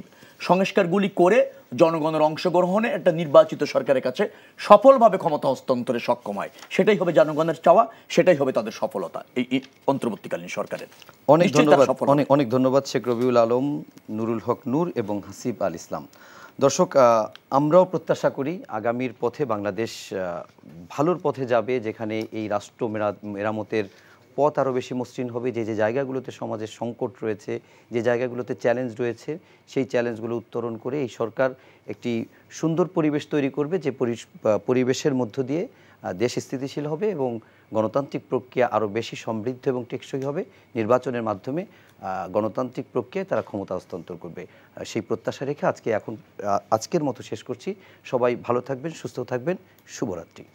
সংস্কারগুলি করে জনগণের অংশগ্রহণে একটা নির্বাচিত সরকারের কাছে সফলভাবে ক্ষমতা হস্তান্তরে সক্ষম হয়। সেটাই হবে জনগণের চাওয়া, সেটাই হবে তাদের সফলতা এই অন্তর্বর্তীকালীন সরকারের। অনেক ধন্যবাদ, অনেক ধন্যবাদ শেখ রবিউল আলম, নুরুল হক নূর এবং হাসিব আল ইসলাম। দর্শক, আমরাও প্রত্যাশা করি আগামীর পথে বাংলাদেশ ভালোর পথে যাবে, যেখানে এই রাষ্ট্র মেরামতের পথ আরও বেশি মসৃণ হবে। যে যে জায়গাগুলোতে সমাজের সংকট রয়েছে, যে জায়গাগুলোতে চ্যালেঞ্জ রয়েছে, সেই চ্যালেঞ্জগুলো উত্তরণ করে এই সরকার একটি সুন্দর পরিবেশ তৈরি করবে, যে পরিবেশের মধ্য দিয়ে দেশ স্থিতিশীল হবে এবং গণতান্ত্রিক প্রক্রিয়া আরও বেশি সমৃদ্ধ এবং টেকসই হবে। নির্বাচনের মাধ্যমে গণতান্ত্রিক প্রক্রিয়ায় তারা ক্ষমতা হস্তান্তর করবে, সেই প্রত্যাশা রেখে আজকের মতো শেষ করছি। সবাই ভালো থাকবেন, সুস্থ থাকবেন, শুভরাত্রি।